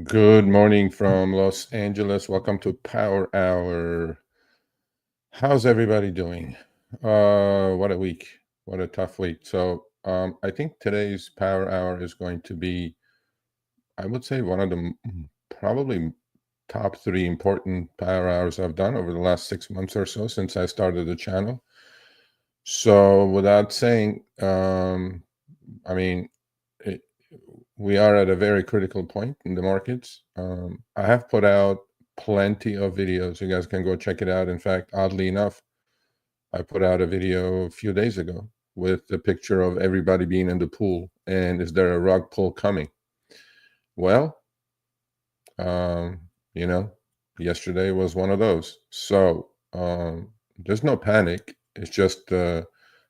Good morning from Los Angeles. Welcome to Power Hour. How's everybody doing? What a week. What a tough week. So, I think today's Power Hour is going to be, I would say, one of the probably top three important Power Hours I've done over the last 6 months or so since I started the channel. So, without saying, I mean, it, we are at a very critical point in the markets. I have put out plenty of videos. You guys can go check it out. In fact, oddly enough, I put out a video a few days ago with a picture of everybody being in the pool and is there a rug pull coming? Well, um, you know, yesterday was one of those. So there's no panic. It's just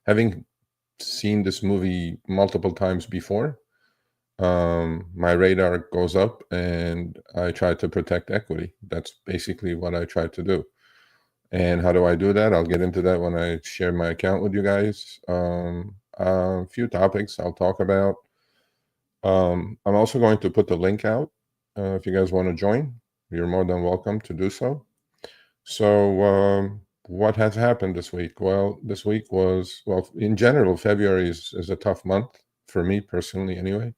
having seen this movie multiple times before, my radar goes up and I try to protect equity. That's basically what I try to do. And how do I do that? I'll get into that when I share my account with you guys. A few topics I'll talk about. I'm also going to put the link out. If you guys want to join, you're more than welcome to do so. So, what has happened this week? Well, this week was, well, in general, February is a tough month for me personally, anyway.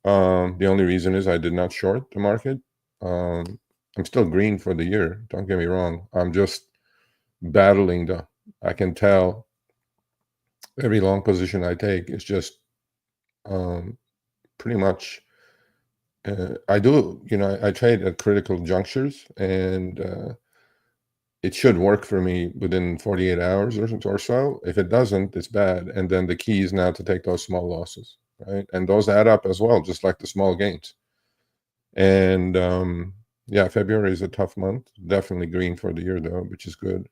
The only reason is I did not short the market. I'm still green for the year. Don't get me wrong. I'm just battling I can tell every long position I take is just um, pretty much. I do, I trade at critical junctures, and it should work for me within 48 hours or so. If it doesn't, it's bad. And then the key is now to take those small losses, right? And those add up as well, just like the small gains. And yeah, February is a tough month. Definitely green for the year though, which is good.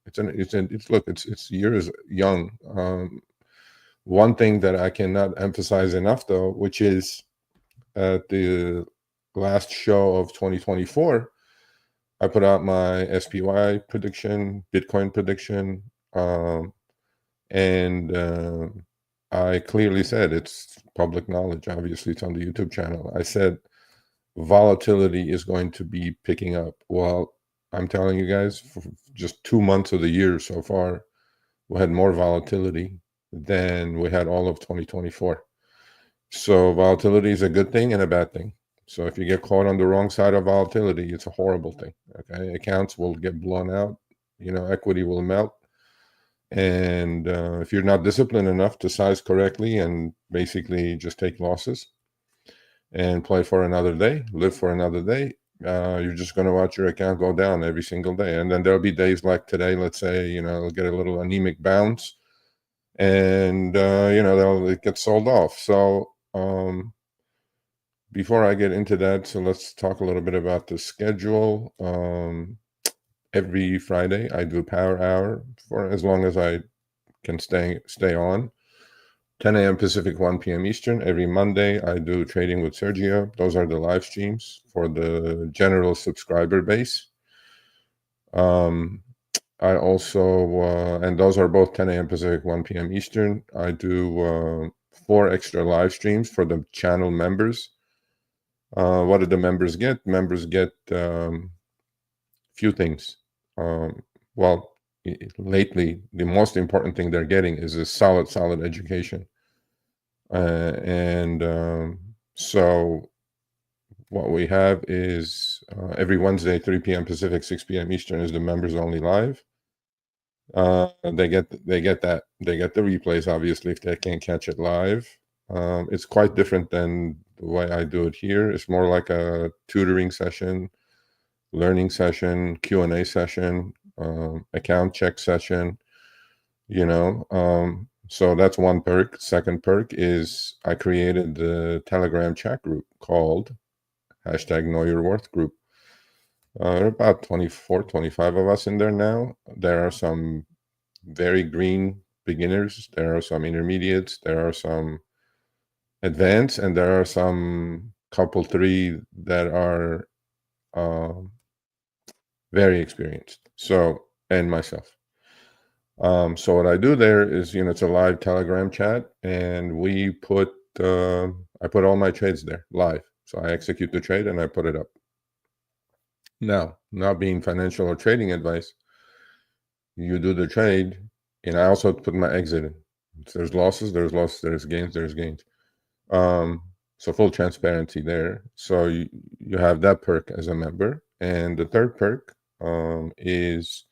It's year is young. One thing that I cannot emphasize enough though, which is at the last show of 2024, I put out my SPY prediction, Bitcoin prediction, and I clearly said, it's public knowledge. Obviously, it's on the YouTube channel. I said volatility is going to be picking up. Well, I'm telling you guys, for just 2 months of the year so far, we had more volatility than we had all of 2024. So volatility is a good thing and a bad thing. So if you get caught on the wrong side of volatility, it's a horrible thing. Okay, accounts will get blown out. Equity will melt. And if you're not disciplined enough to size correctly and basically just take losses and play for another day, live for another day, you're just going to watch your account go down every single day. And then there'll be days like today, let's say, it'll get a little anemic bounce and, it gets sold off. So before I get into that, so let's talk a little bit about the schedule. Every Friday, I do Power Hour for as long as I can stay on. 10 a.m. Pacific, 1 p.m. Eastern. Every Monday, I do Trading with Sergio. Those are the live streams for the general subscriber base. I also, and those are both 10 a.m. Pacific, 1 p.m. Eastern. I do 4 extra live streams for the channel members. What do the members get? Members get few things. Well, lately, the most important thing they're getting is a solid education. So what we have is every Wednesday, 3 p.m. Pacific, 6 p.m. Eastern is the members only live. They get that. They get the replays, obviously, if they can't catch it live. It's quite different than the way I do it here. It's more like a tutoring session, learning session, Q&A session, account check session, so that's one perk. Second perk is I created the Telegram chat group called #KnowYourWorth group. There are about 24, 25 of us in there now. There are some very green beginners. There are some intermediates. There are some advanced, and there are some couple 3 that are very experienced. So, and myself. So what I do there is, it's a live Telegram chat, and I put all my trades there live. So I execute the trade and I put it up. Now, not being financial or trading advice, you do the trade, and I also put my exit in. So there's losses, there's gains. So full transparency there. So you have that perk as a member. And the third perk is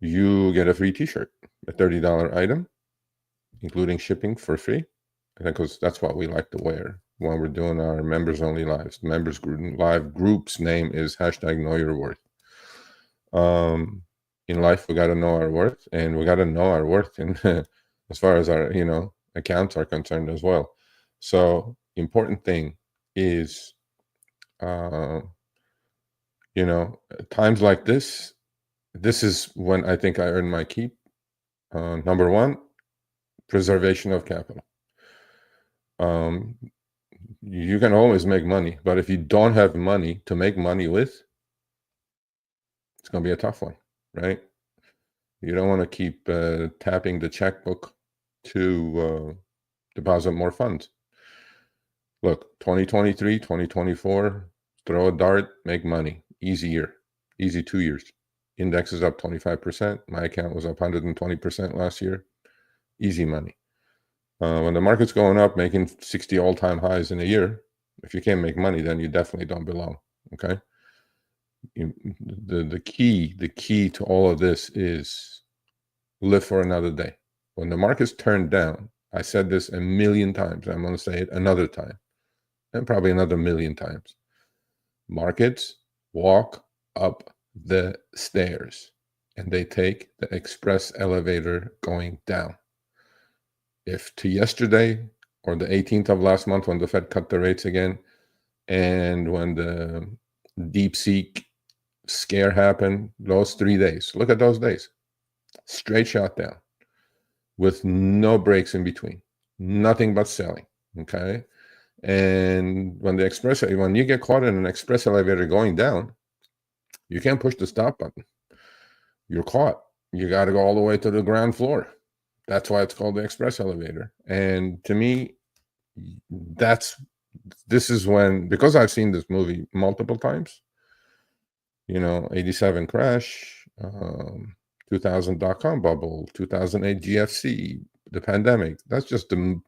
you get a free t-shirt, a $30 item, including shipping for free. Because that's what we like to wear when we're doing our members only lives. Members group live group's name is #KnowYourWorth. In life, we got to know our worth, and we got to know our worth in as far as our accounts are concerned as well. So important thing is times like this is when I think I earn my keep. Number one, preservation of capital. You can always make money, but if you don't have money to make money with, it's going to be a tough one, right? You don't want to keep tapping the checkbook to deposit more funds. Look, 2023, 2024, throw a dart, make money. Easy year, easy 2 years. Index is up 25%. My account was up 120% last year. Easy money. When the market's going up, making 60 all-time highs in a year, if you can't make money, then you definitely don't belong, okay? The key to all of this is live for another day. When the market's turned down, I said this a million times, I'm going to say it another time, and probably another million times. Markets walk up the stairs, and they take the express elevator going down. If to yesterday or the 18th of last month when the Fed cut the rates again, and when the DeepSeek scare happened, those 3 days, look at those days, straight shot down with no breaks in between, nothing but selling, okay? And when you get caught in an express elevator going down, you can't push the stop button. You're caught. You got to go all the way to the ground floor. That's why it's called the express elevator. And to me, this is when, because I've seen this movie multiple times, 87 crash, 2000 dot-com bubble, 2008 GFC, the pandemic. That's just and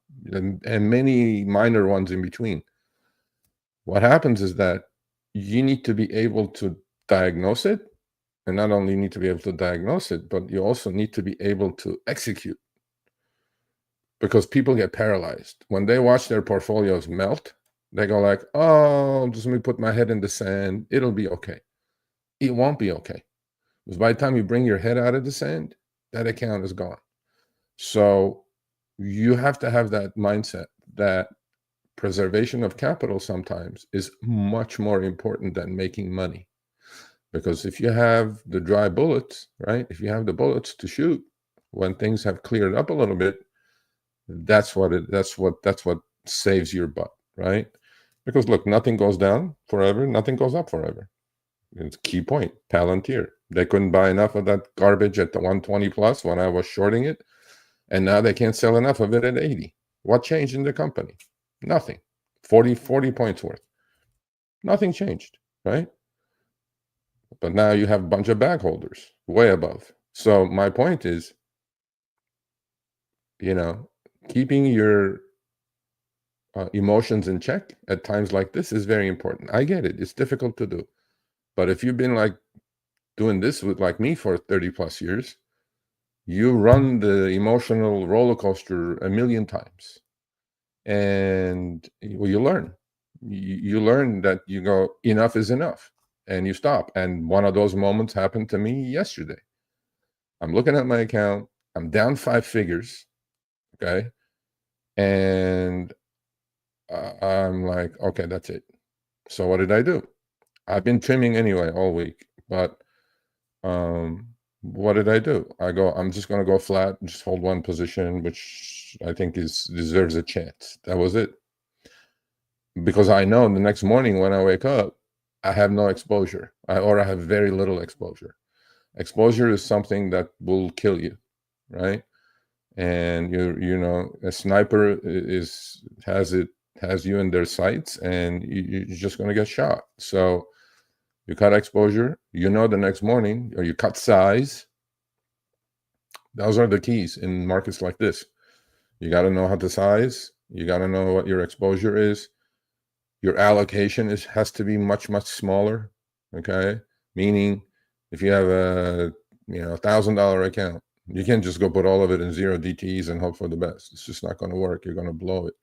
many minor ones in between. What happens is that you need to be able to diagnose it, and not only need to be able to diagnose it, but you also need to be able to execute. Because people get paralyzed. When they watch their portfolios melt, they go like, oh, just let me put my head in the sand. It'll be okay. It won't be okay. Because by the time you bring your head out of the sand, that account is gone. So you have to have that mindset that preservation of capital sometimes is much more important than making money. Because if you have the dry bullets, right? If you have the bullets to shoot when things have cleared up a little bit, that's what saves your butt, right? Because look, nothing goes down forever, nothing goes up forever. It's a key point. Palantir, they couldn't buy enough of that garbage at the 120 plus when I was shorting it, and now they can't sell enough of it at 80. What changed in the company? Nothing. 40 points worth. Nothing changed, right? But now you have a bunch of bag holders way above. So my point is, keeping your emotions in check at times like this is very important. I get it. It's difficult to do. But if you've been like doing this with like me for 30 plus years, you run the emotional roller coaster a million times. And you learn. You learn that you go, enough is enough. And you stop. And one of those moments happened to me yesterday. I'm looking at my account. I'm down 5 figures. Okay. And I'm like, okay, that's it. So what did I do? I've been trimming anyway all week, but what did I do? I'm just going to go flat, just hold one position, which I think deserves a chance. That was it. Because I know the next morning when I wake up, I have no exposure, or I have very little exposure. Exposure is something that will kill you, right? And a sniper has it has you in their sights, and you're just going to get shot. So you cut exposure, the next morning, or you cut size. Those are the keys in markets like this. You got to know how to size. You got to know what your exposure is. Your allocation has to be much, much smaller. Okay. Meaning if you have a, $1,000 account, you can't just go put all of it in 0 DTEs and hope for the best. It's just not going to work. You're going to blow it.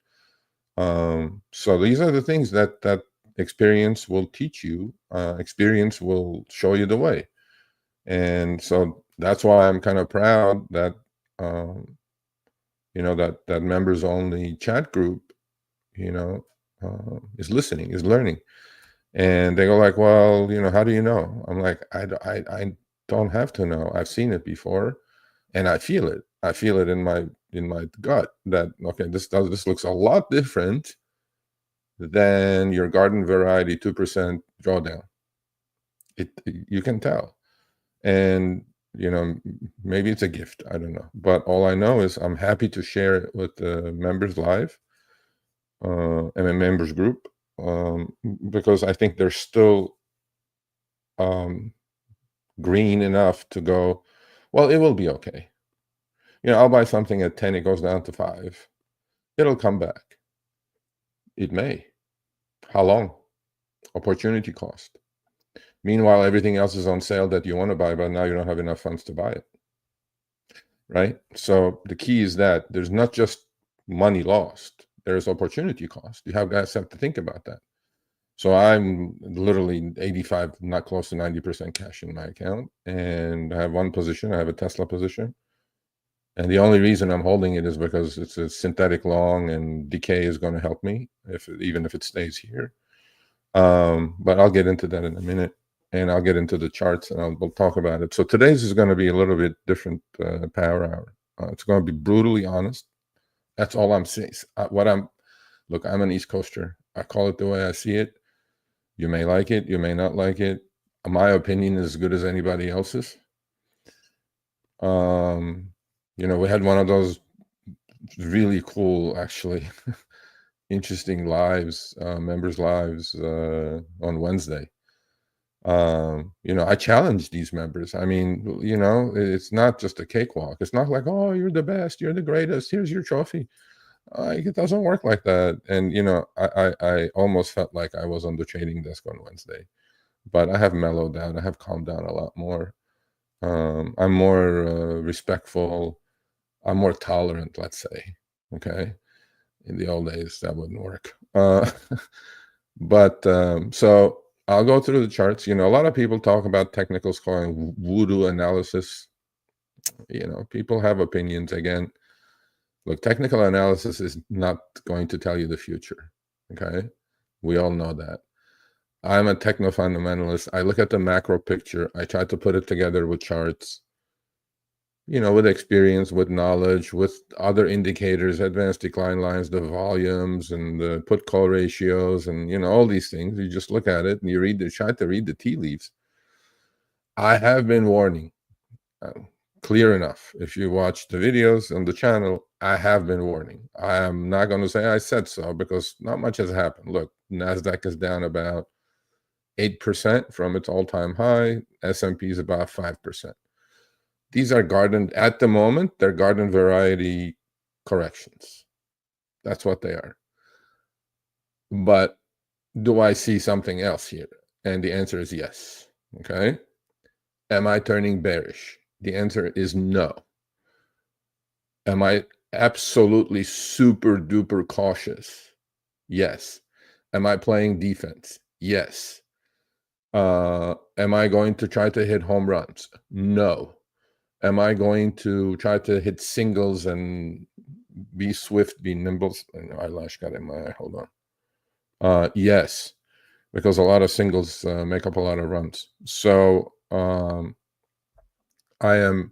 So these are the things that experience will teach you. Experience will show you the way. And so that's why I'm kind of proud that, that members only chat group, is listening, is learning. And they go like, well, how do you know? I'm like, I don't have to know. I've seen it before, and I feel it. I feel it in my gut that, okay, this looks a lot different than your garden variety 2% drawdown. You can tell. And maybe it's a gift, I don't know, but all I know is I'm happy to share it with the members live, and a members group, because I think they're still green enough to go, well, it will be okay. I'll buy something at 10, it goes down to 5, it'll come back. It may. How long? Opportunity cost. Meanwhile, everything else is on sale that you want to buy, but now you don't have enough funds to buy it. Right? So the key is that there's not just money lost, there's opportunity cost. You guys have to think about that. So I'm literally 85, not close to 90% cash in my account. And I have one position, I have a Tesla position. And the only reason I'm holding it is because it's a synthetic long, and decay is going to help me, even if it stays here. But I'll get into that in a minute. And I'll get into the charts, and we'll talk about it. So today's is going to be a little bit different power hour. It's going to be brutally honest. That's all I'm saying. Look, I'm an East Coaster. I call it the way I see it. You may like it. You may not like it. My opinion is as good as anybody else's. We had one of those really cool, actually, interesting lives, members' lives on Wednesday. I challenge these members. I mean, it's not just a cakewalk. It's not like, oh, you're the best, you're the greatest, here's your trophy. It doesn't work like that. And I almost felt like I was on the trading desk on Wednesday, but I have mellowed down. I have calmed down a lot more. I'm more respectful. I'm more tolerant, let's say. Okay. In the old days, that wouldn't work. But so I'll go through the charts. A lot of people talk about technicals calling voodoo analysis. People have opinions. Again, look, technical analysis is not going to tell you the future. Okay. We all know that. I'm a techno-fundamentalist. I look at the macro picture. I try to put it together with charts, with experience, with knowledge, with other indicators, advanced decline lines, the volumes, and the put-call ratios, and, all these things. You just look at it and you try to read the tea leaves. I have been warning, clear enough. If you watch the videos on the channel, I have been warning. I am not going to say I said so, because not much has happened. Look, NASDAQ is down about 8% from its all-time high. S&P is about 5%. These are at the moment, they're garden variety corrections. That's what they are. But do I see something else here? And the answer is yes. Okay. Am I turning bearish? The answer is no. Am I absolutely super duper cautious? Yes. Am I playing defense? Yes. Am I going to try to hit home runs? No. Am I going to try to hit singles and be swift, be nimble? Eyelash got in my eye. Hold on. Yes, because a lot of singles make up a lot of runs. So I am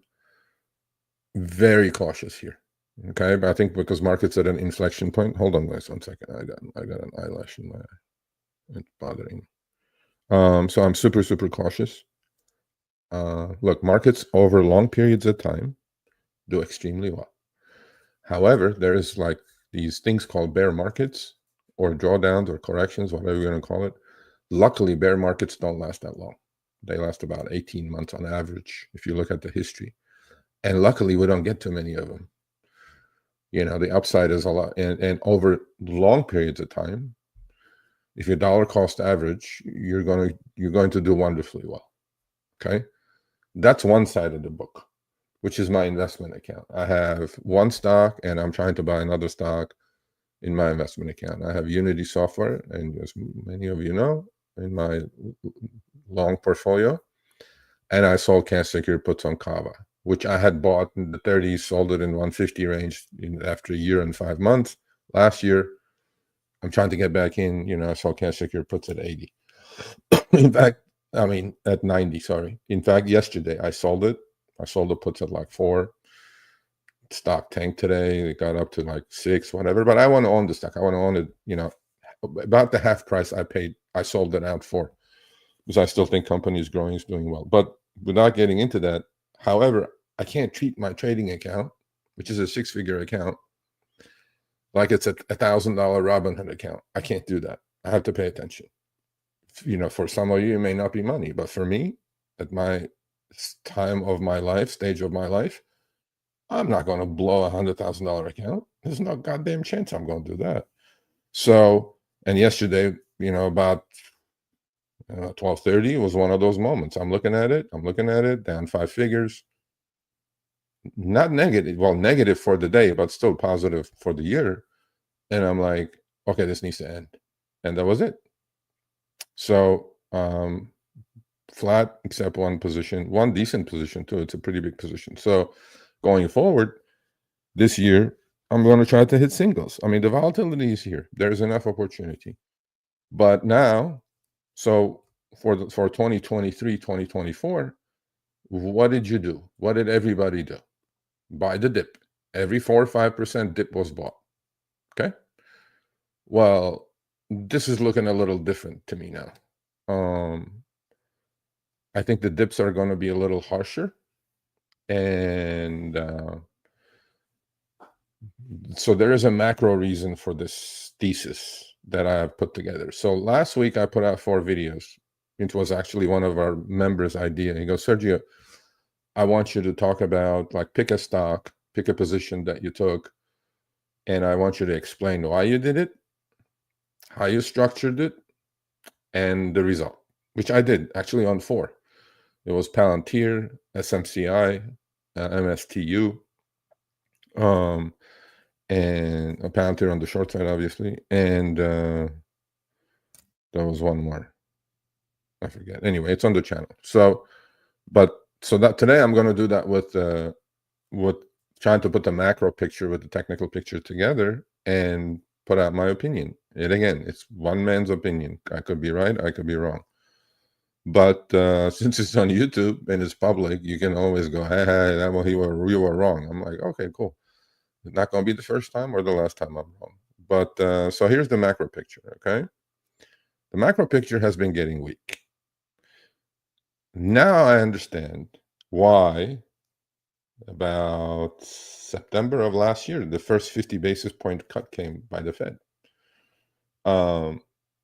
very cautious here. Okay, but I think because market's at an inflection point. Hold on, guys, 1 second. I got an eyelash in my eye. It's bothering me. So I'm super, super cautious. Look, markets over long periods of time do extremely well. However, there is like these things called bear markets, or drawdowns or corrections, whatever you're going to call it. Luckily, bear markets don't last that long. They last about 18 months on average, if you look at the history. And luckily, we don't get too many of them. The upside is a lot. And over long periods of time, if your dollar cost average, you're going to do wonderfully well. Okay? That's one side of the book, which is my investment account. I have one stock, and I'm trying to buy another stock in my investment account. I have Unity Software, and as many of you know, in my long portfolio, and I sold cash secured puts on Kava, which I had bought in the 30s, sold it in 150 range after a year and 5 months. Last year, I'm trying to get back in. I sold cash secured puts at 80. In fact, at 90. Sorry. In fact, yesterday I sold it. I sold the puts at like 4. Stock tanked today. It got up to like 6, whatever. But I want to own the stock. I want to own it. About the half price I paid. I sold it out for, because I still think company is growing, is doing well. But without getting into that, however, I can't treat my trading account, which is a 6-figure account, like it's a $1,000 Robinhood account. I can't do that. I have to pay attention. For some of you, it may not be money, but for me, at my time of my life, stage of my life, I'm not going to blow a $100,000 account. There's no goddamn chance I'm going to do that. So, and yesterday, about 12:30 was one of those moments. I'm looking at it, down 5 figures. Not negative, well, negative for the day, but still positive for the year. And I'm like, okay, this needs to end. And that was it. So, flat, except one position, one decent position too. It's a pretty big position. So going forward this year, I'm going to try to hit singles. The volatility is here. There's enough opportunity. But now, so for 2023, 2024, what did you do? What did everybody do? Buy the dip. Every 4 or 5% dip was bought. Okay. Well, this is looking a little different to me now. I think the dips are going to be a little harsher. And so there is a macro reason for this thesis that I have put together. So last week I put out 4 videos. It was actually one of our members' idea. He goes, Sergio, I want you to talk about, like, pick a stock, pick a position that you took, and I want you to explain why you did it, how you structured it, and the result, which I did actually on 4. It was Palantir, SMCI, MSTU, and a Palantir on the short side, obviously, and there was one more. I forget. Anyway, it's on the channel. So that today I'm going to do that with trying to put the macro picture with the technical picture together and put out my opinion. And again, it's one man's opinion. I could be right, I could be wrong. But since it's on YouTube and it's public, you can always go, hey, you were wrong. I'm like, okay, cool. It's not going to be the first time or the last time I'm wrong. But so here's the macro picture, okay? The macro picture has been getting weak. Now I understand why about September of last year, the first 50 basis point cut came by the Fed.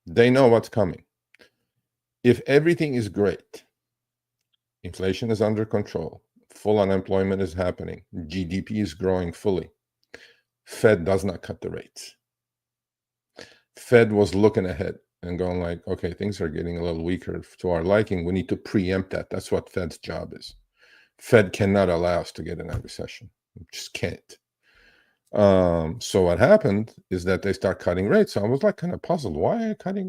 They know what's coming. If everything is great, inflation is under control, full unemployment is happening, GDP is growing fully, Fed does not cut the rates. Fed was looking ahead and going like, okay, things are getting a little weaker to our liking. We need to preempt that. That's what Fed's job is. Fed cannot allow us to get in a recession. It just can't. So what happened is that they start cutting rates. So I was like kind of puzzled. Why are you cutting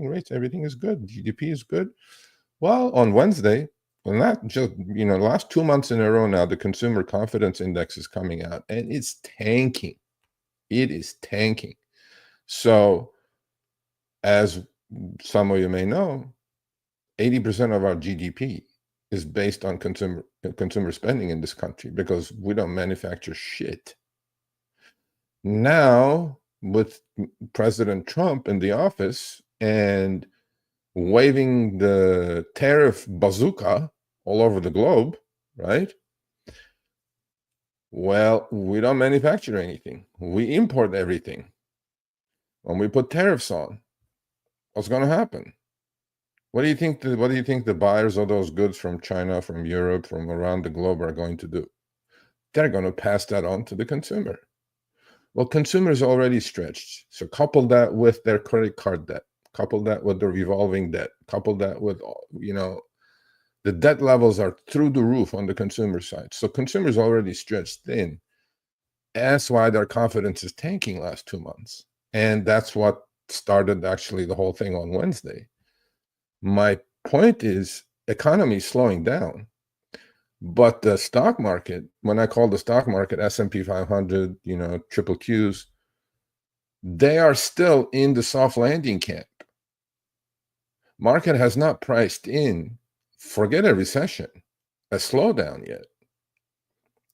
rates? Everything is good. GDP is good. Well, on Wednesday, well, not just, last 2 months in a row now, the consumer confidence index is coming out and it's tanking. It is tanking. So as some of you may know, 80% of our GDP is based on consumer spending in this country because we don't manufacture shit. Now, with President Trump in the office and waving the tariff bazooka all over the globe, right? Well, we don't manufacture anything. We import everything. When we put tariffs on, what's going to happen? What do you think the buyers of those goods from China, from Europe, from around the globe are going to do? They're going to pass that on to the consumer. Well, consumers already stretched. So couple that with their credit card debt, couple that with the revolving debt, couple that with, the debt levels are through the roof on the consumer side. So consumers already stretched thin. That's why their confidence is tanking last 2 months. And that's what started actually the whole thing on Wednesday. My point is, economy is slowing down. But the stock market, when I call the stock market S&P 500, triple Qs, they are still in the soft landing camp. Market has not priced in, forget a recession, a slowdown yet.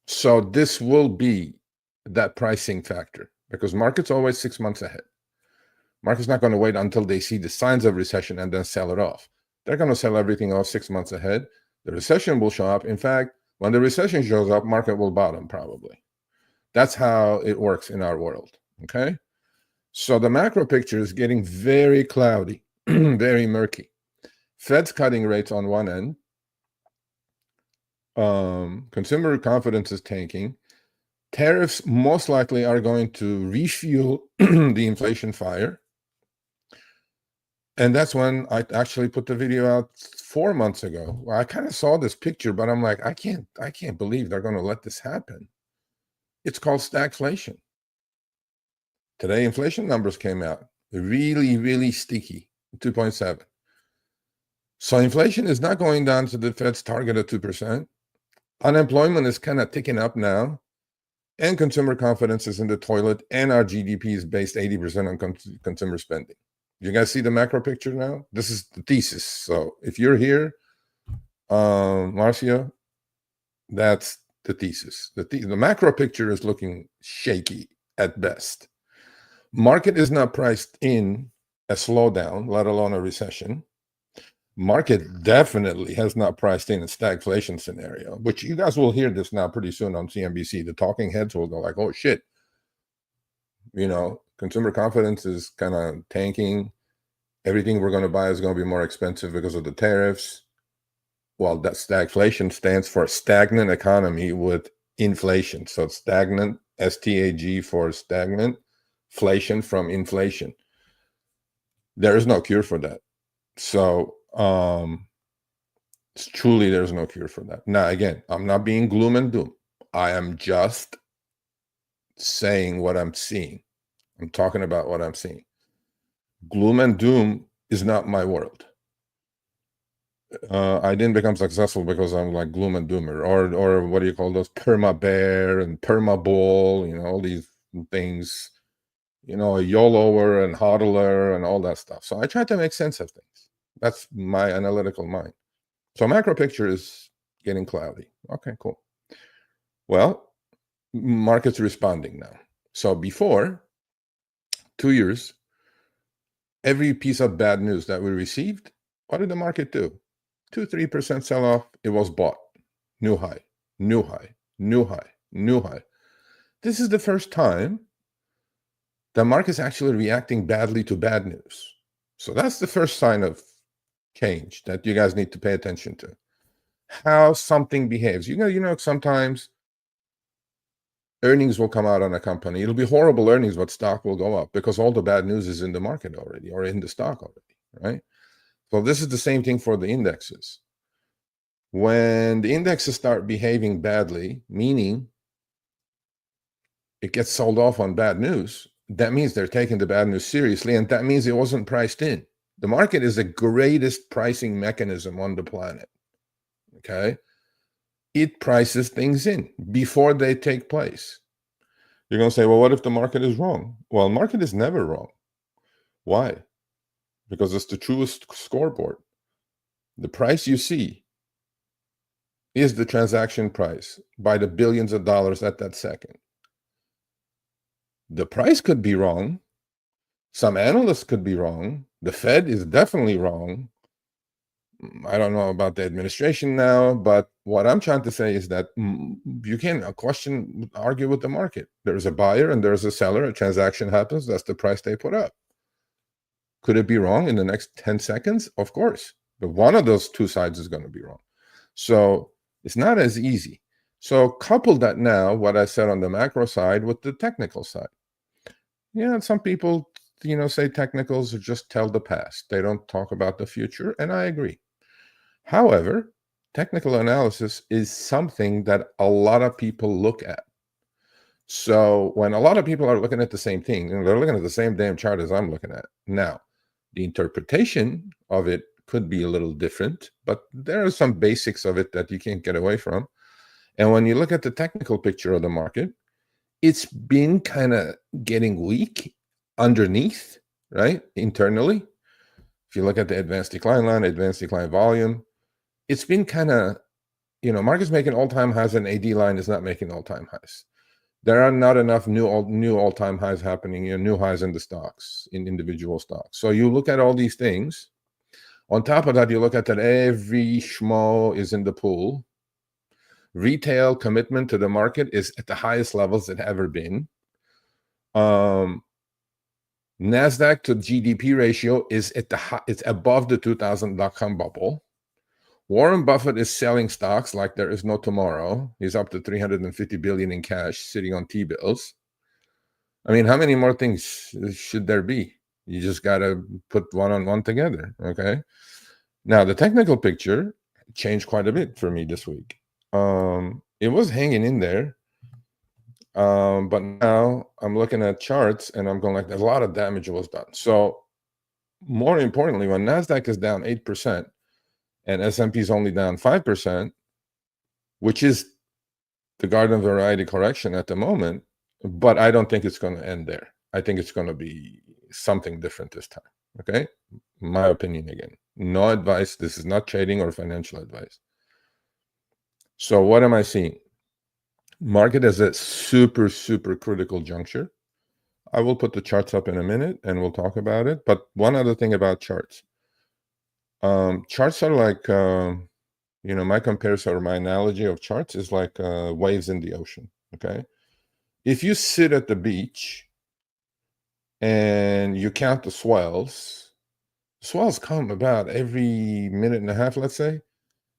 So this will be that pricing factor, because market's always 6 months ahead. Market's not going to wait until they see the signs of recession and then sell it off. They're going to sell everything off 6 months ahead. The recession will show up. In fact, when the recession shows up, market will bottom probably. That's how it works in our world, okay? So the macro picture is getting very cloudy, very murky. Fed's cutting rates on one end. Consumer confidence is tanking. Tariffs most likely are going to refuel the inflation fire. And that's when I actually put the video out 4 months ago. Well, I kind of saw this picture, but I'm like, I can't believe they're going to let this happen. It's called stagflation. Today, inflation numbers came out really, really sticky, 2.7. So inflation is not going down to the Fed's target of 2%. Unemployment is kind of ticking up now, and consumer confidence is in the toilet, and our GDP is based 80% on consumer spending. You guys see the macro picture now? This is the thesis. So if you're here, Marcia, that's the thesis. The macro picture is looking shaky at best. Market is not priced in a slowdown, let alone a recession. Market definitely has not priced in a stagflation scenario, which you guys will hear this now pretty soon on CNBC. The talking heads will go like, oh shit, consumer confidence is kind of tanking. Everything we're going to buy is going to be more expensive because of the tariffs. Well, that stagflation stands for stagnant economy with inflation. So it's stagnant, STAG for stagnant, inflation from inflation. There is no cure for that. So truly there's no cure for that. Now, again, I'm not being gloom and doom. I am just saying what I'm seeing. I'm talking about what I'm seeing. Gloom and doom is not my world. I didn't become successful because I'm like gloom and doomer, or what do you call those, perma bear and perma bull, all these things, a YOLOer and hodler and all that stuff. So I try to make sense of things. That's my analytical mind. So macro picture is getting cloudy. Okay, cool. Well, market's responding now. So before 2 years, every piece of bad news that we received, what did the market do? 2-3% sell-off, it was bought. New high, new high, new high, new high. This is the first time the market's actually reacting badly to bad news. So that's the first sign of change that you guys need to pay attention to. How something behaves. Sometimes earnings will come out on a company. It'll be horrible earnings, but stock will go up because all the bad news is in the market already, or in the stock already, right? So this is the same thing for the indexes. When the indexes start behaving badly, meaning it gets sold off on bad news, that means they're taking the bad news seriously, and that means it wasn't priced in. The market is the greatest pricing mechanism on the planet, okay? It prices things in before they take place. You're going to say, well, what if the market is wrong? Well, market is never wrong. Why? Because it's the truest scoreboard. The price you see is the transaction price by the billions of dollars at that second. The price could be wrong. Some analysts could be wrong. The Fed is definitely wrong. I don't know about the administration now, but what I'm trying to say is that you can't argue with the market. There's a buyer and there's a seller. A transaction happens. That's the price they put up. Could it be wrong in the next 10 seconds? Of course. But one of those two sides is going to be wrong. So it's not as easy. So couple that now, what I said on the macro side, with the technical side. Yeah, some people, say technicals just tell the past. They don't talk about the future, and I agree. However, technical analysis is something that a lot of people look at. So when a lot of people are looking at the same thing, they're looking at the same damn chart as I'm looking at. Now, the interpretation of it could be a little different, but there are some basics of it that you can't get away from. And when you look at the technical picture of the market, it's been kind of getting weak underneath, right? Internally. If you look at the advanced decline line, advanced decline volume, it's been kind of, market's making all-time highs, and AD line is not making all-time highs. There are not enough new all-time highs happening, new highs in the stocks, in individual stocks. So you look at all these things. On top of that, you look at that every schmo is in the pool. Retail commitment to the market is at the highest levels it ever been. NASDAQ to GDP ratio is it's above the 2000.com bubble. Warren Buffett is selling stocks like there is no tomorrow. He's up to $350 billion in cash sitting on T-bills. I mean, how many more things should there be? You just got to put one on one together, okay? Now, the technical picture changed quite a bit for me this week. It was hanging in there, but now I'm looking at charts and I'm going like, a lot of damage was done. So more importantly, when NASDAQ is down 8%, and S&P is only down 5%, which is the garden variety correction at the moment, but I don't think it's going to end there. I think it's going to be something different this time, okay? My opinion again. No advice. This is not trading or financial advice. So what am I seeing? Market is at super, super critical juncture. I will put the charts up in a minute and we'll talk about it. But one other thing about charts. Charts are like, my comparison or my analogy of charts is like waves in the ocean, okay? If you sit at the beach and you count the swells come about every minute and a half, let's say.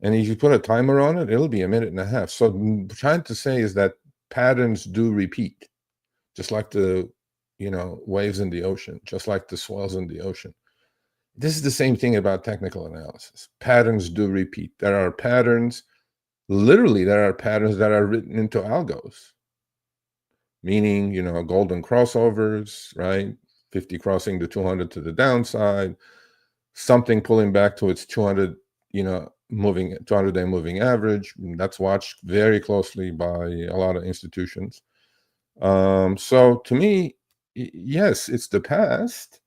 And if you put a timer on it, it'll be a minute and a half. So trying to say is that patterns do repeat, just like the, waves in the ocean, just like the swells in the ocean. This is the same thing about technical analysis. Patterns do repeat. There are patterns, literally there are patterns that are written into algos, meaning, golden crossovers, right? 50 crossing the 200 to the downside, something pulling back to its 200, 200-day moving average. That's watched very closely by a lot of institutions. So to me, yes, it's the past.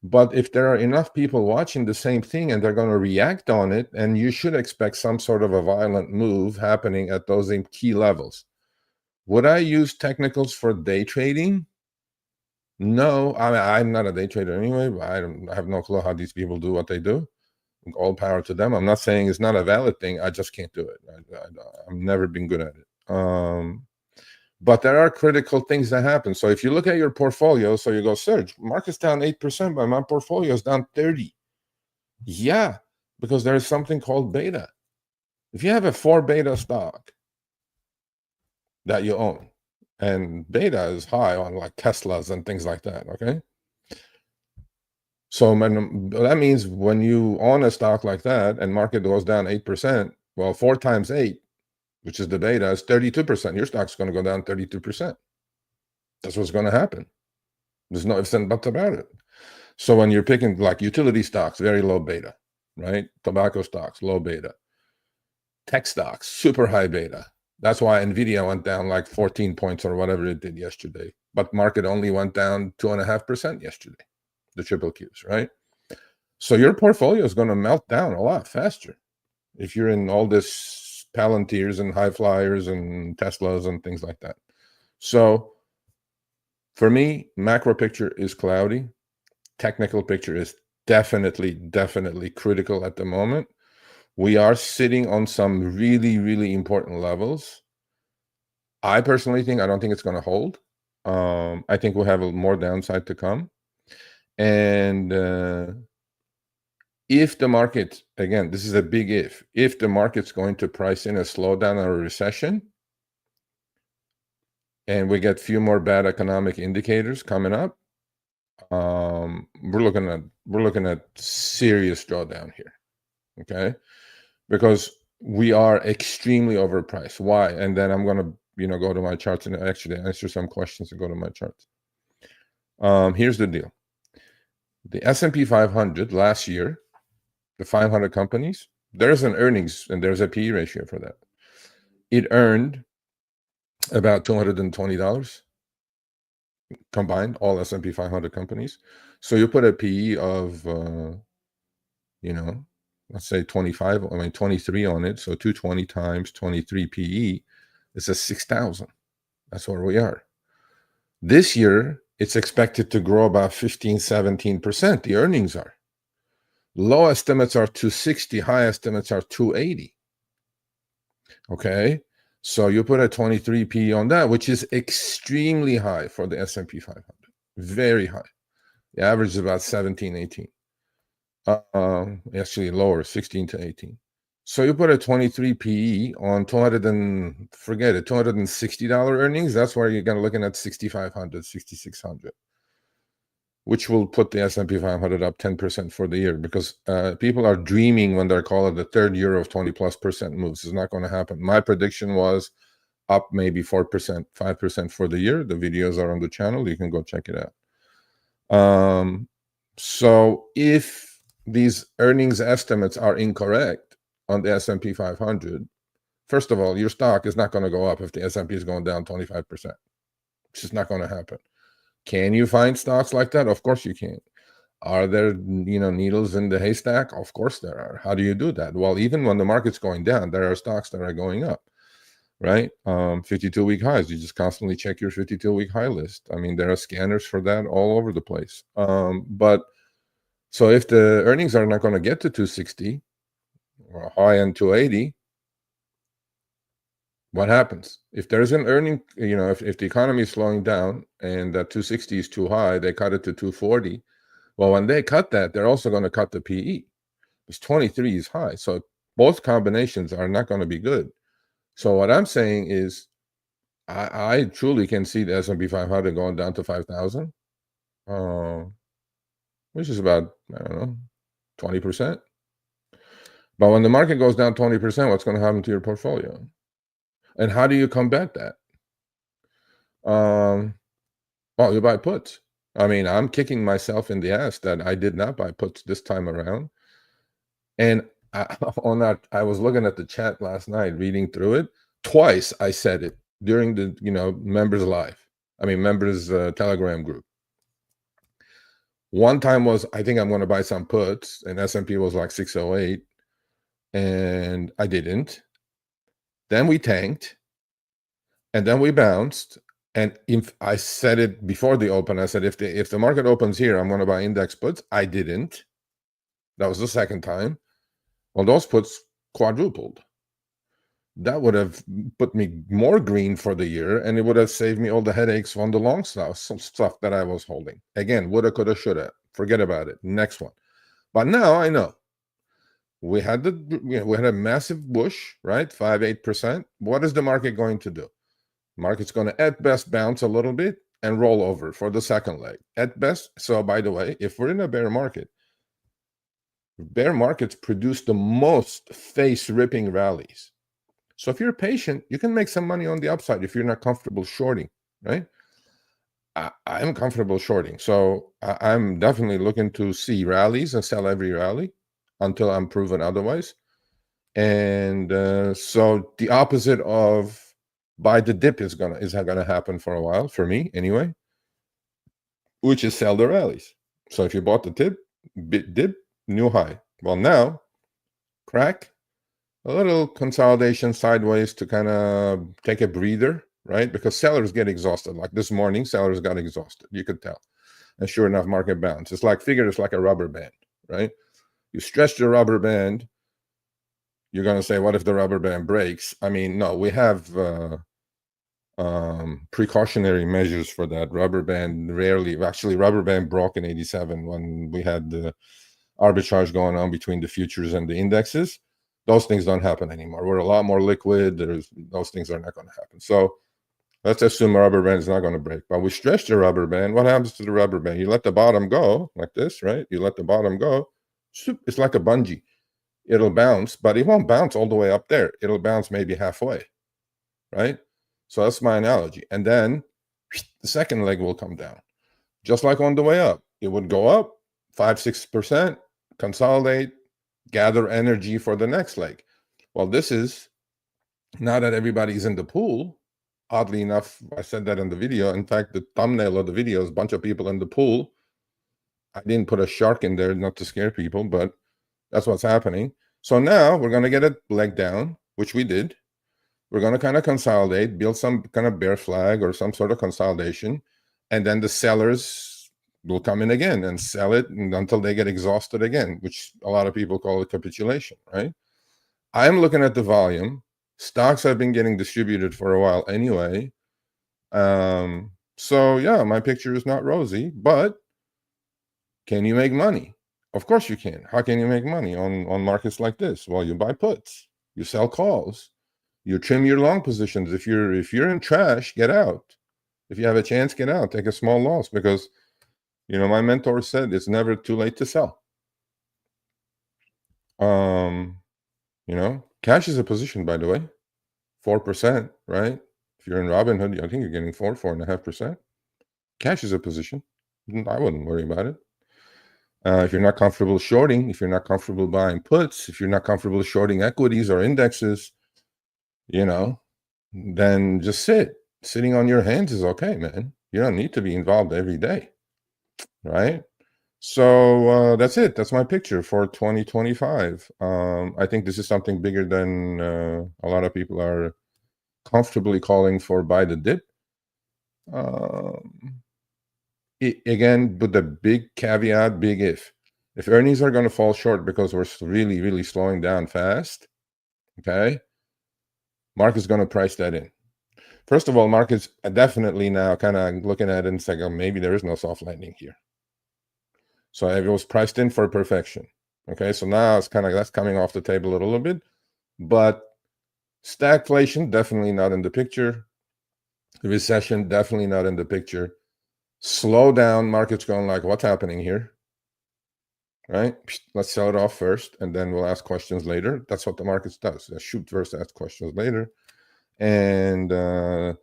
But if there are enough people watching the same thing and they're going to react on it, and you should expect some sort of a violent move happening at those key levels. Would I use technicals for day trading? No, I'm not a day trader anyway, but I have no clue how these people do what they do. All power to them. I'm not saying it's not a valid thing. I just can't do it. I've never been good at it. But there are critical things that happen. So if you look at your portfolio, so you go, Serge, market's down 8%, but my portfolio is down 30%. Yeah, because there's something called beta. If you have a 4 beta stock that you own, and beta is high on like Teslas and things like that, okay? So that means when you own a stock like that and market goes down 8%, well, 4 times 8, which is the beta, is 32%. Your stock's going to go down 32%. That's what's going to happen. There's no ifs and buts about it. So when you're picking like utility stocks, very low beta, right? Tobacco stocks, low beta. Tech stocks, super high beta. That's why NVIDIA went down like 14 points or whatever it did yesterday. But market only went down 2.5% yesterday, the triple Qs, right? So your portfolio is going to melt down a lot faster if you're in all this Palantirs and high flyers and Teslas and things like that. So for me, macro picture is cloudy. Technical picture is definitely critical at the moment. We are sitting on some really, really important levels. I personally think, I don't think it's going to hold. I think we'll have more downside to come. And if the market, again, this is a big if the market's going to price in a slowdown or a recession, and we get few more bad economic indicators coming up, we're looking at serious drawdown here. Okay, because we are extremely overpriced. Why? And then I'm going to go to my charts and actually answer some questions and go to my charts. Here's the deal. The S&P 500 last year, the 500 companies, there's an earnings and there's a PE ratio for that. It earned about $220 combined, all S&P 500 companies. So you put a PE of, let's say 23 on it. So 220 times 23 PE is a 6,000. That's where we are. This year, it's expected to grow about 15-17%. The earnings are. Low estimates are 260, high estimates are 280. Okay, so you put a 23 PE on that, which is extremely high for the S&P 500. Very high. The average is about 17, 18. Actually lower, 16 to 18. So you put a 23 PE on $260 earnings. That's where you're going to looking at 6,500, 6,600, which will put the S&P 500 up 10% for the year, because people are dreaming when they're calling the third year of 20+% moves. It's not going to happen. My prediction was up maybe 4%, 5% for the year. The videos are on the channel. You can go check it out. So if these earnings estimates are incorrect on the S&P 500, first of all, your stock is not going to go up if the S&P is going down 25%. It's just not going to happen. Can you find stocks like that? Of course you can. Are there, needles in the haystack? Of course there are. How do you do that? Well, even when the market's going down, there are stocks that are going up, right? 52-week highs. You just constantly check your 52-week high list. I mean, there are scanners for that all over the place. But so if the earnings are not going to get to 260 or high end 280, what happens? If there's an earning, if the economy is slowing down and that 260 is too high, they cut it to 240. Well, when they cut that, they're also going to cut the PE. Because 23 is high. So both combinations are not going to be good. So what I'm saying is I truly can see the S&P 500 going down to 5,000, which is about, 20%. But when the market goes down 20%, what's going to happen to your portfolio? And how do you combat that? Well, you buy puts. I mean, I'm kicking myself in the ass that I did not buy puts this time around. And I was looking at the chat last night, reading through it. Twice I said it during the members Telegram group. One time was, I think I'm going to buy some puts, and S&P was like 608, and I didn't. Then we tanked, and then we bounced. And if I said it before the open, I said if the market opens here, I'm going to buy index puts. I didn't. That was the second time. Well, those puts quadrupled. That would have put me more green for the year, and it would have saved me all the headaches on the long stuff, some stuff that I was holding. Again, woulda, coulda, shoulda. Forget about it. Next one. But now I know. We had a massive push, right? 5-8%. What is the market going to do? Market's going to at best bounce a little bit and roll over for the second leg. At best. So by the way, if we're in a bear market, bear markets produce the most face-ripping rallies. So if you're patient, you can make some money on the upside if you're not comfortable shorting, right? I'm comfortable shorting. So I'm definitely looking to see rallies and sell every rally until I'm proven otherwise. And so the opposite of buy the dip is gonna happen for a while, for me anyway, which is sell the rallies. So if you bought the dip, new high. Well, now, crack, a little consolidation sideways to kind of take a breather, right? Because sellers get exhausted. Like this morning, sellers got exhausted. You could tell. And sure enough, market bounce. It's like a rubber band, right? You stretch the rubber band, You're going to say, what if the rubber band breaks? I mean, no, we have precautionary measures for that. Rubber band actually, rubber band broke in 87 when we had the arbitrage going on between the futures and the indexes. Those things don't happen anymore. We're a lot more liquid. Those things are not going to happen. So let's assume the rubber band is not going to break. But we stretch the rubber band. What happens to the rubber band? You let the bottom go like this, right? You let the bottom go. It's like a bungee. It'll bounce, but it won't bounce all the way up there. It'll bounce maybe halfway, right? So that's my analogy. And then the second leg will come down. Just like on the way up. It would go up 5-6%, consolidate, gather energy for the next leg. Well, this is, now that everybody's in the pool, oddly enough, I said that in the video. In fact, the thumbnail of the video is a bunch of people in the pool. I didn't put a shark in there, not to scare people, but that's what's happening. So now we're going to get a leg down, which we did. We're going to kind of consolidate, build some kind of bear flag or some sort of consolidation, and then the sellers will come in again and sell it until they get exhausted again, which a lot of people call it capitulation, right? I'm looking at the volume. Stocks have been getting distributed for a while anyway. So yeah, my picture is not rosy, but can you make money? Of course you can. How can you make money on markets like this? Well, you buy puts, you sell calls, you trim your long positions. If you're in trash, get out. If you have a chance, get out. Take a small loss, because my mentor said it's never too late to sell. Cash is a position, by the way. 4%, right? If you're in Robinhood, I think you're getting 4.5%. Cash is a position. I wouldn't worry about it. If you're not comfortable shorting, if you're not comfortable buying puts, if you're not comfortable shorting equities or indexes, then just sit. Sitting on your hands is okay, man. You don't need to be involved every day, right? So that's it. That's my picture for 2025. I think this is something bigger than a lot of people are comfortably calling for buy the dip. Again, with the big caveat, big if earnings are going to fall short because we're really, really slowing down fast, okay, market's going to price that in. First of all, markets are definitely now kind of looking at it and saying, oh, maybe there is no soft landing here. So it was priced in for perfection. Okay, so now it's kind of, that's coming off the table a little bit, but stagflation definitely not in the picture. Recession definitely not in the picture. Slow down, market's going like, what's happening here? Right? Let's sell it off first, and then we'll ask questions later. That's what the markets does. They shoot first, ask questions later. And the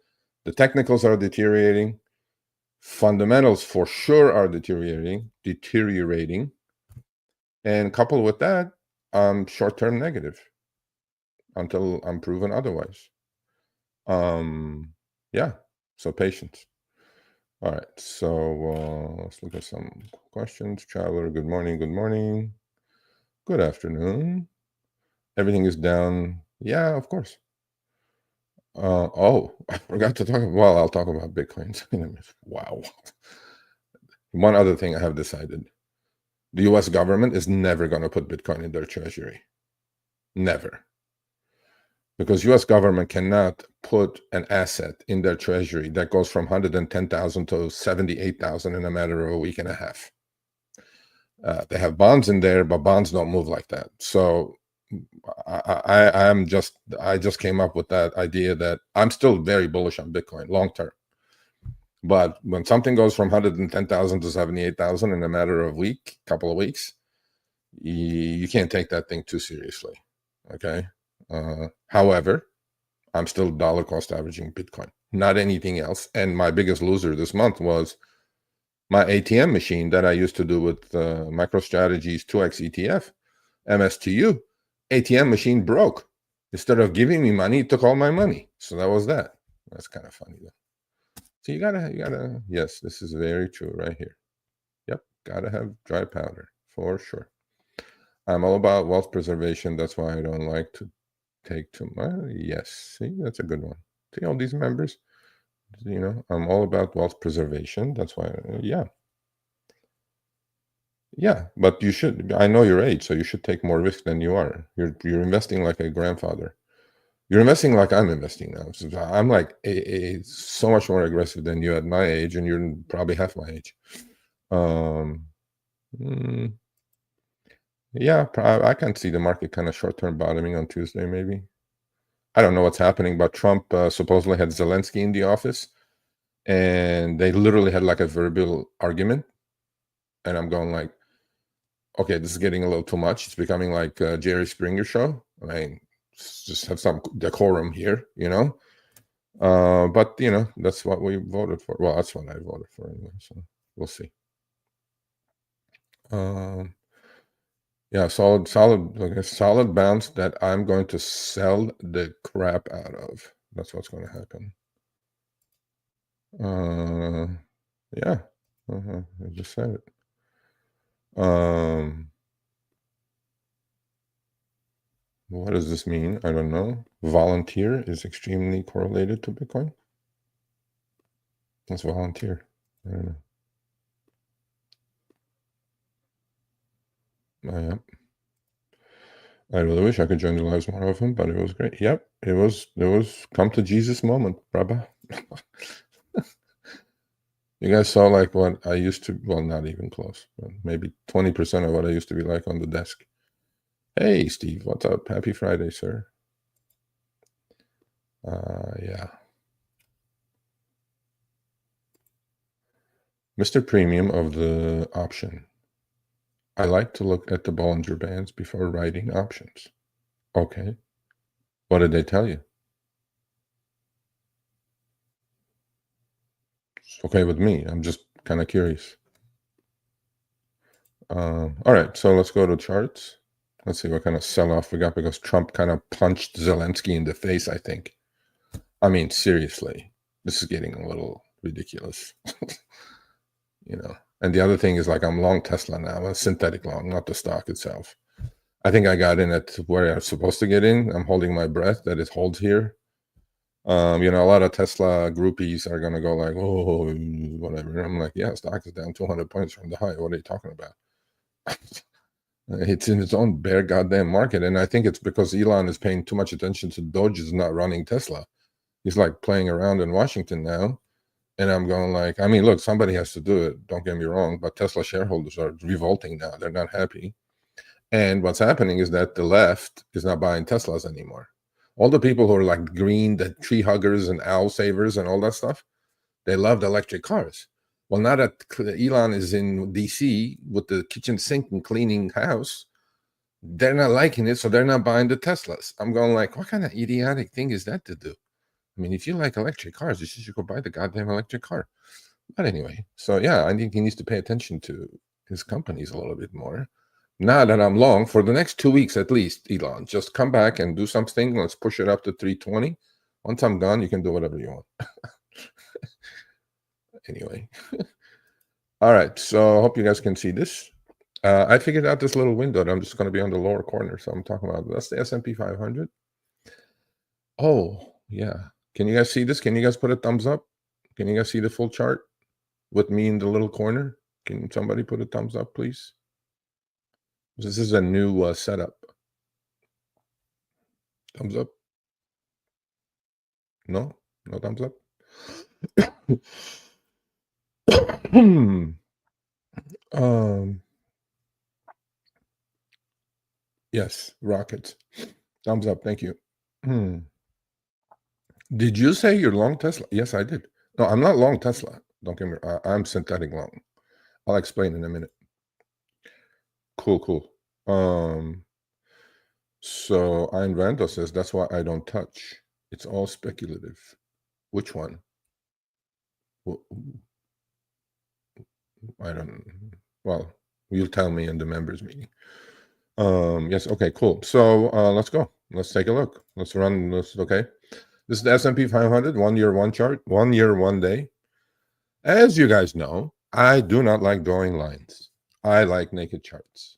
technicals are deteriorating. Fundamentals for sure are deteriorating. And coupled with that, short-term negative until I'm proven otherwise. Yeah, so patience. All right, so let's look at some questions. Traveler, good morning, good morning. Good afternoon. Everything is down. Yeah, of course. Oh, I forgot to talk about, well, I'll talk about Bitcoins. Wow. One other thing I have decided. The US government is never going to put Bitcoin in their treasury. Never. Because US government cannot put an asset in their treasury that goes from 110,000 to 78,000 in a matter of a week and a half. They have bonds in there, but bonds don't move like that. So I just came up with that idea that I'm still very bullish on Bitcoin long term. But when something goes from 110,000 to 78,000 in a matter of couple of weeks, you can't take that thing too seriously. Okay. However, I'm still dollar cost averaging Bitcoin, not anything else. And my biggest loser this month was my ATM machine that I used to do with MicroStrategy's 2x ETF, MSTU. ATM machine broke. Instead of giving me money, it took all my money. So that was that. That's kind of funny though. So you gotta, yes, this is very true right here. Yep, gotta have dry powder for sure. I'm all about wealth preservation. That's why I don't like to take too much. Yes, see, that's a good one. See all these members? I'm all about wealth preservation. That's why, yeah. Yeah, but you should. I know your age, so you should take more risk than you are. You're investing like a grandfather. You're investing like I'm investing now. So I'm like so much more aggressive than you at my age, and you're probably half my age. Um, mm, yeah, I can see the market kind of short-term bottoming on Tuesday, maybe. I don't know what's happening, but Trump supposedly had Zelensky in the office, and they literally had like a verbal argument. And I'm going like, okay, this is getting a little too much. It's becoming like a Jerry Springer show. I mean, just have some decorum here, you know. But you know, that's what we voted for. Well, that's what I voted for anyway. So we'll see. Um, yeah, like a solid bounce that I'm going to sell the crap out of. That's what's going to happen. Yeah, I just said it. What does this mean? I don't know. Volunteer is extremely correlated to Bitcoin. Let's volunteer. I don't know. Yeah. I really wish I could join the lives more often, but it was great. Yep, it was come to Jesus moment, brother. You guys saw like what I used to, well, not even close, but maybe 20% of what I used to be like on the desk. Hey, Steve, what's up? Happy Friday, sir. Yeah. Mr. Premium of the option. I like to look at the Bollinger Bands before writing options. Okay. What did they tell you? It's okay with me. I'm just kind of curious. All right, so let's go to charts. Let's see what kind of sell-off we got because Trump kind of punched Zelensky in the face, I think. I mean, seriously, this is getting a little ridiculous. You know. And the other thing is like I'm long Tesla now. I'm a synthetic long, not the stock itself. I think I got in at where I'm supposed to get in. I'm holding my breath that it holds here. You know, a lot of Tesla groupies are gonna go like, oh, whatever. I'm like, yeah, stock is down 200 points from the high. What are you talking about? It's in its own bare goddamn market, and I think it's because Elon is paying too much attention to Doge is not running Tesla. He's like playing around in Washington now, and I'm going like, I mean, look, somebody has to do it. Don't get me wrong, but Tesla shareholders are revolting now. They're not happy, and what's happening is that the left is not buying Teslas anymore. All the people who are like green, the tree huggers and owl savers and all that stuff, they loved electric cars. Well, now that Elon is in DC with the kitchen sink and cleaning house, they're not liking it, so they're not buying the Teslas. I'm going like, what kind of idiotic thing is that to do? I mean, if you like electric cars, you should go buy the goddamn electric car. But anyway, so yeah, I think he needs to pay attention to his companies a little bit more. Now that I'm long, for the next 2 weeks at least, Elon, just come back and do something. Let's push it up to 320. Once I'm done, you can do whatever you want. Anyway. All right, so I hope you guys can see this. I figured out this little window that I'm just going to be on the lower corner. So I'm talking about that's the S&P 500. Oh, yeah. Can you guys see this? Can you guys put a thumbs up? Can you guys see the full chart with me in the little corner? Can somebody put a thumbs up, please? This is a new setup. Thumbs up? No? No thumbs up? Yes, rockets. Thumbs up. Thank you. Did you say you're long Tesla? Yes, I did. No, I'm not long Tesla. Don't get me wrong. I'm synthetic long. I'll explain in a minute. Cool. So Ayn Randall says that's why I don't touch. It's all speculative. Which one? I don't. Well, you'll tell me in the members meeting. Yes. Okay. Cool. So let's go. Let's take a look. Let's run this. Okay. This is the S&P 500. 1 year, one chart. 1 year, 1 day. As you guys know, I do not like drawing lines. I like naked charts.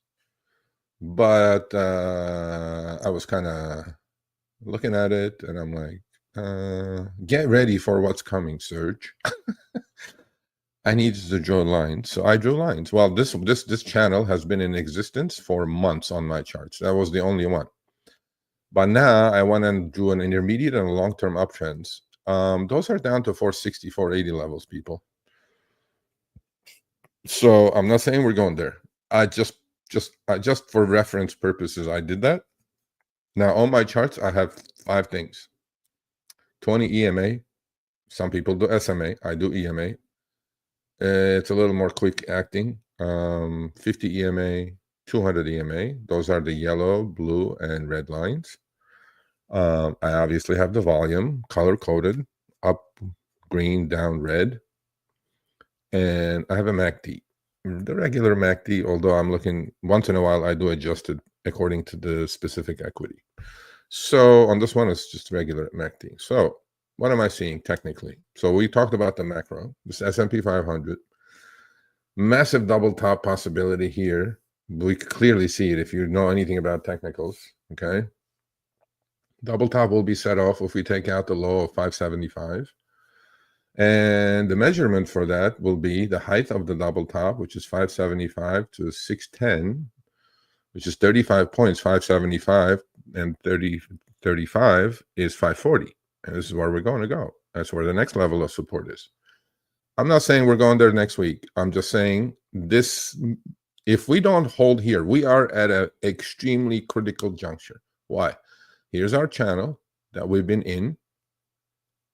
But I was kind of looking at it and I'm like, get ready for what's coming, Serge. I needed to draw lines, so I drew lines. Well, this channel has been in existence for months on my charts. That was the only one. But now I went and drew an intermediate and a long-term uptrends. Those are down to 460, 480 levels, people. So I'm not saying we're going there. I just for reference purposes, I did that. Now on my charts, I have 5 things: 20 EMA. Some people do SMA. I do EMA. It's a little more quick acting. 50 EMA, 200 EMA. Those are the yellow, blue, and red lines. I obviously have the volume color coded, up green, down red, and I have a MACD. The regular MACD, although I'm looking once in a while, I do adjust it according to the specific equity. So on this one, it's just regular MACD. So what am I seeing technically? So we talked about the macro, this S&P 500, massive double top possibility here. We clearly see it if you know anything about technicals, okay? Double top will be set off if we take out the low of 575. And the measurement for that will be the height of the double top, which is 575 to 610, which is 35 points, 575, and 35 is 540. And this is where we're going to go. That's where the next level of support is. I'm not saying we're going there next week. I'm just saying this, if we don't hold here, we are at an extremely critical juncture. Why? Here's our channel that we've been in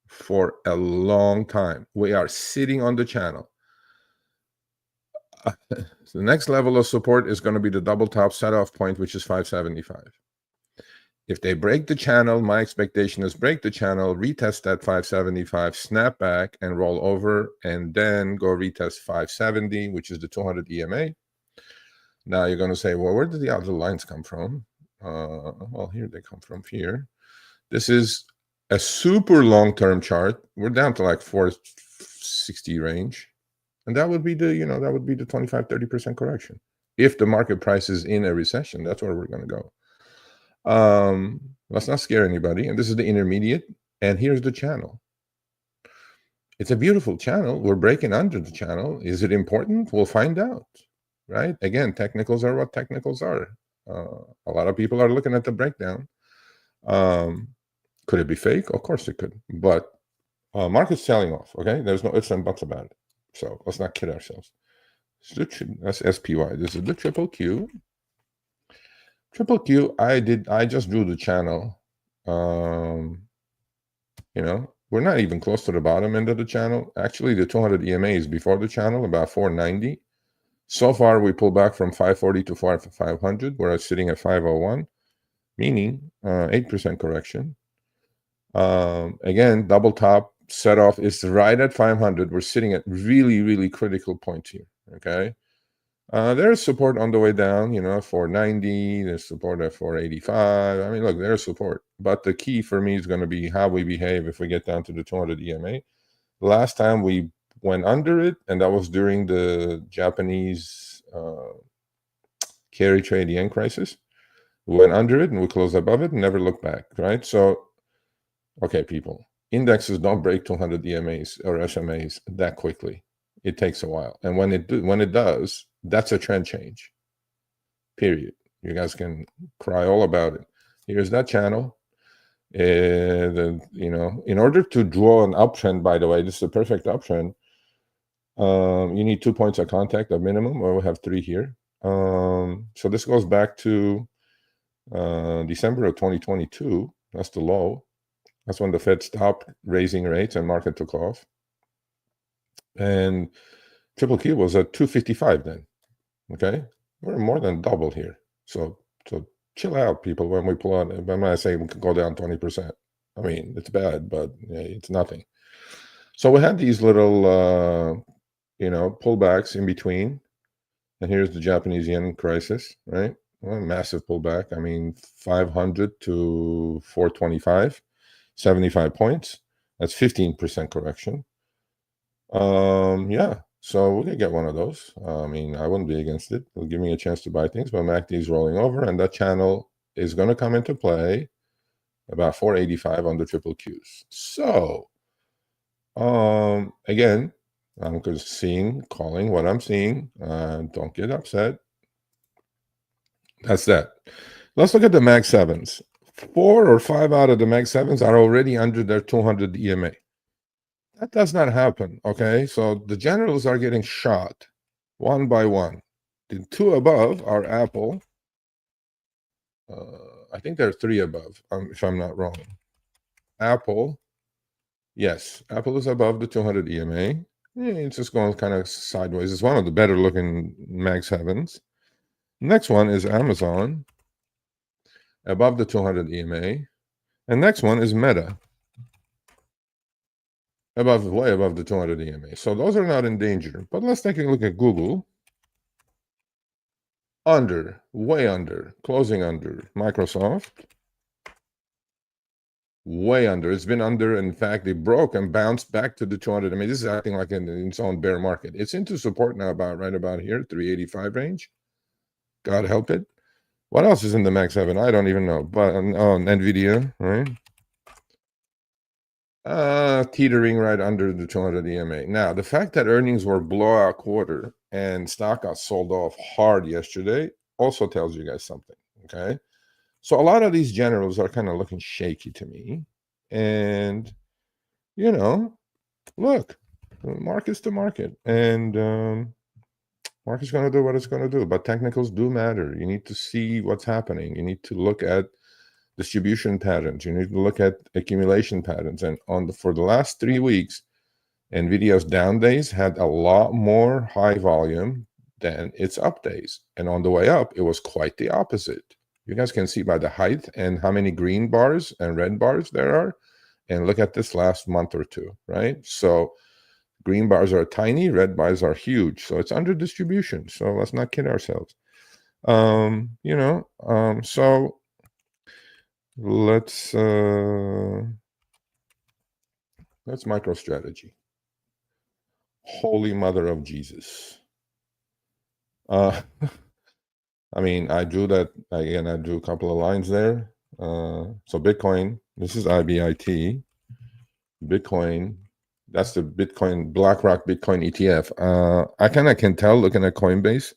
for a long time. We are sitting on the channel. So the next level of support is going to be the double top set off point, which is 575. If they break the channel, my expectation is break the channel, retest that 575, snap back and roll over, and then go retest 570, which is the 200 EMA. Now you're going to say, well, where did the other lines come from? Well, here they come from here. This is a super long-term chart. We're down to like 460 range. And that would be the, that would be the 25, 30% correction. If the market price is in a recession, that's where we're going to go. Let's not scare anybody. And this is the intermediate. And here's the channel. It's a beautiful channel. We're breaking under the channel. Is it important? We'll find out, right? Again, technicals are what technicals are. A lot of people are looking at the breakdown. Could it be fake? Of course it could. But market's selling off, okay? There's no ifs and buts about it. So let's not kid ourselves. That's SPY. This is the triple Q. Triple Q, I just drew the channel. We're not even close to the bottom end of the channel. Actually, the 200 EMA is before the channel, about 490. So far, we pulled back from 540 to 500. We're sitting at 501, meaning 8% correction. Again, double top set off is right at 500. We're sitting at really, really critical points here, okay? There's support on the way down, 490. There's support at 485. I mean, look, there's support. But the key for me is going to be how we behave if we get down to the 200 EMA. Last time we went under it, and that was during the Japanese carry trade yen crisis. We went under it, and we closed above it and never looked back, right? So, okay, people, indexes don't break 200 EMAs or SMAs that quickly. It takes a while. And when it does, that's a trend change, period. You guys can cry all about it. Here's that channel. In order to draw an uptrend, by the way, this is a perfect uptrend. You need 2 points of contact at minimum, or we have 3 here. So this goes back to December of 2022. That's the low. That's when the Fed stopped raising rates and market took off. And triple Q was at 255 then. Okay, we're more than double here. So chill out, people. When we pull out, when I say we could go down 20%, I mean it's bad, but it's nothing. So we had these little, pullbacks in between, and here's the Japanese yen crisis, right? Well, massive pullback. I mean, 500 to 425, 75 points. That's 15% correction. Yeah. So we could get one of those. I mean, I wouldn't be against it. It'll give me a chance to buy things, but MACD is rolling over, and that channel is going to come into play about 485 on the triple Qs. So, again, I'm just calling what I'm seeing. Don't get upset. That's that. Let's look at the Mag 7s. 4 or 5 out of the Mag 7s are already under their 200 EMA. That does not happen, okay? So the generals are getting shot one by one. The 2 above are Apple. I think there are 3 above, if I'm not wrong. Apple, yes, Apple is above the 200 EMA. It's just going kind of sideways. It's one of the better looking Mag 7s. Next one is Amazon, above the 200 EMA. And next one is Meta, way above the 200 EMA. So those are not in danger. But let's take a look at Google. Under, way under, closing under. Microsoft, way under. It's been under. In fact, it broke and bounced back to the 200. I mean, this is acting like in its own bear market. It's into support now, right about here, 385 range. God help it. What else is in the Mag 7? I don't even know. But NVIDIA, right? Teetering right under the 200 EMA. Now, the fact that earnings were blowout quarter and stock got sold off hard yesterday also tells you guys something, okay? So a lot of these generals are kind of looking shaky to me. And, look, market's the market. And market's going to do what it's going to do. But technicals do matter. You need to see what's happening. You need to look at distribution patterns. You need to look at accumulation patterns. And for the last 3 weeks, NVIDIA's down days had a lot more high volume than its up days. And on the way up, it was quite the opposite. You guys can see by the height and how many green bars and red bars there are. And look at this last month or two, right? So green bars are tiny, red bars are huge. So it's under distribution. So let's not kid ourselves. So let's MicroStrategy. Holy Mother of Jesus. I mean, I drew that again. I drew a couple of lines there. So Bitcoin. This is IBIT. Bitcoin. That's the Bitcoin BlackRock Bitcoin ETF. I kind of can tell looking at Coinbase.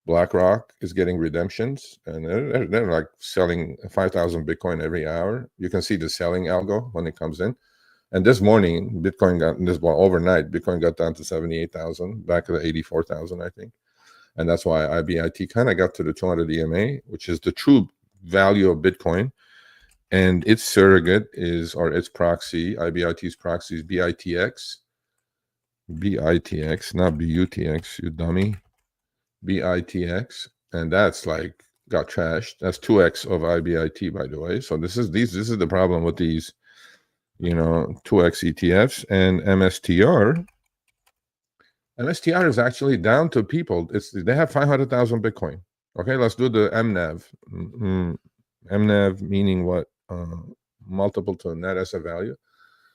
BlackRock is getting redemptions, and they're like selling 5,000 Bitcoin every hour. You can see the selling algo when it comes in. And this morning, overnight, Bitcoin got down to 78,000, back to the 84,000, I think. And that's why IBIT kind of got to the 200 EMA, which is the true value of Bitcoin. And its surrogate its proxy, IBIT's proxy is BITX. BITX, not BUTX, you dummy. BITX, and that's like got trashed. That's 2x of IBIT, by the way. So this is the problem with these, 2x ETFs. And MSTR. MSTR is actually down to people. They have 500,000 Bitcoin. Okay, let's do the MNAV. MNAV meaning what? Multiple to net asset value.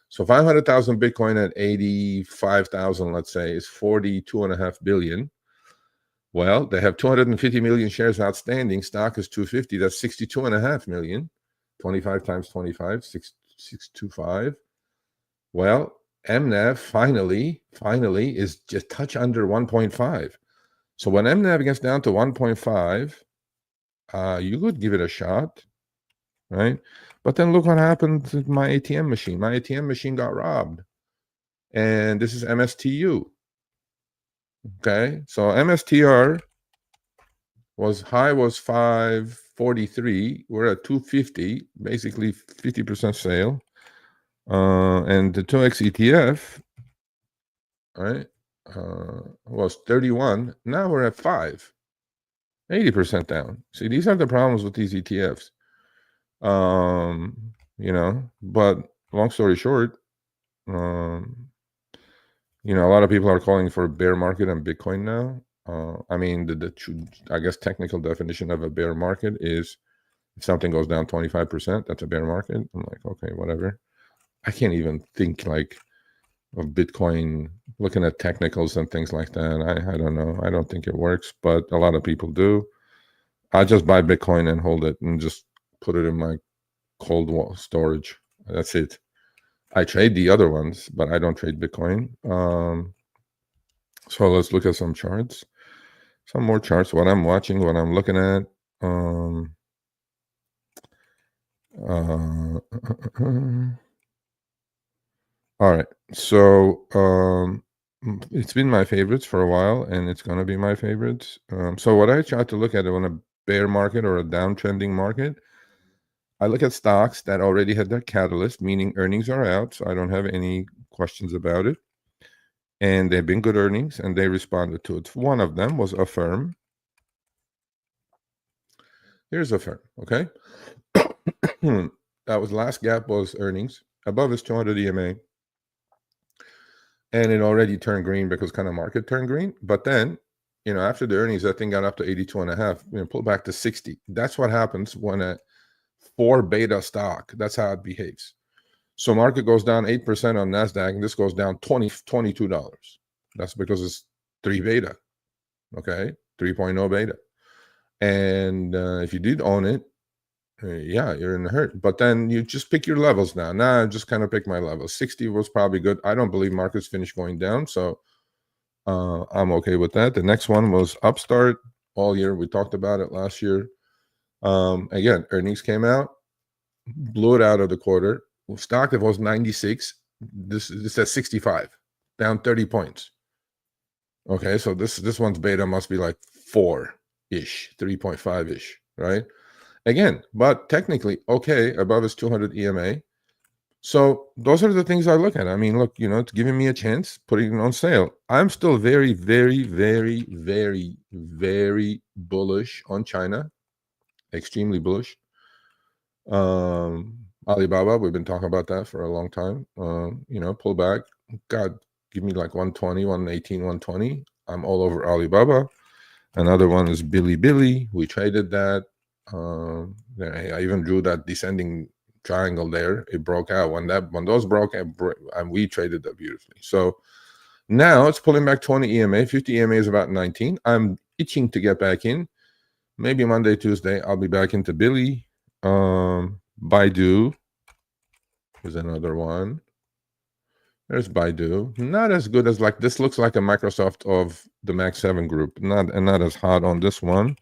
So 500,000 Bitcoin at 85,000, let's say, is 42.5 billion. Well, they have 250 million shares outstanding. Stock is 250. That's 62.5 million. 25 times 25, 625. Well, MNAV finally is just touch under 1.5. So when MNAV gets down to 1.5, you could give it a shot, right? But then look what happened to my ATM machine. My ATM machine got robbed. And this is MSTU. Okay, so MSTR was 543. We're at 250, basically 50% sale. And the 2x ETF, right, was 31. Now we're at 5, 80% down. See, these are the problems with these ETFs. But long story short, a lot of people are calling for a bear market on Bitcoin now. I mean, I guess technical definition of a bear market is if something goes down 25%, that's a bear market. I'm like, okay, whatever. I can't even think of Bitcoin looking at technicals and things like that. I don't know. I don't think it works, but a lot of people do. I just buy Bitcoin and hold it and just put it in my cold wall storage. That's it. I trade the other ones, but I don't trade Bitcoin. So let's look at some charts. Some more charts. What I'm watching, what I'm looking at. All right. So it's been my favorites for a while, and it's gonna be my favorites. So what I try to look at on a bear market or a downtrending market, I look at stocks that already had their catalyst, meaning earnings are out, so I don't have any questions about it. And they've been good earnings, and they responded to it. One of them was Affirm. Here's Affirm, okay? That was last gap was earnings. Above is 200 EMA. And it already turned green because kind of market turned green. But then, after the earnings, that thing got up to 82.5, pulled back to 60. That's what happens when a 4 beta stock, that's how it behaves. So market goes down 8% on NASDAQ, and this goes down $22. That's because it's 3 beta, okay? 3.0 beta. And if you did own it, yeah, you're in a hurt. But then you just pick your levels now. Now I just kind of pick my levels. 60 was probably good. I don't believe markets finished going down, so I'm okay with that. The next one was Upstart. All year, we talked about it last year. Again, earnings came out, blew it out of the quarter. Stock that was 96, this at 65, down 30 points. Okay, so this one's beta must be like 4-ish, 3.5-ish, right? Again, but technically, okay, above is 200 EMA. So those are the things I look at. I mean, look, it's giving me a chance, putting it on sale. I'm still very, very, very, very, very bullish on China. Extremely bullish. Alibaba, we've been talking about that for a long time. Pull back. God, give me like 120, 118, 120. I'm all over Alibaba. Another one is Bilibili. We traded that. I even drew that descending triangle there. It broke out when those broke out, and we traded that beautifully. So now it's pulling back 20 EMA. 50 EMA is about 19. I'm itching to get back in. Maybe Monday, Tuesday, I'll be back into Billy. Baidu is another one. There's Baidu. Not as good as this looks like a Microsoft of the Max 7 group. Not as hot on this one.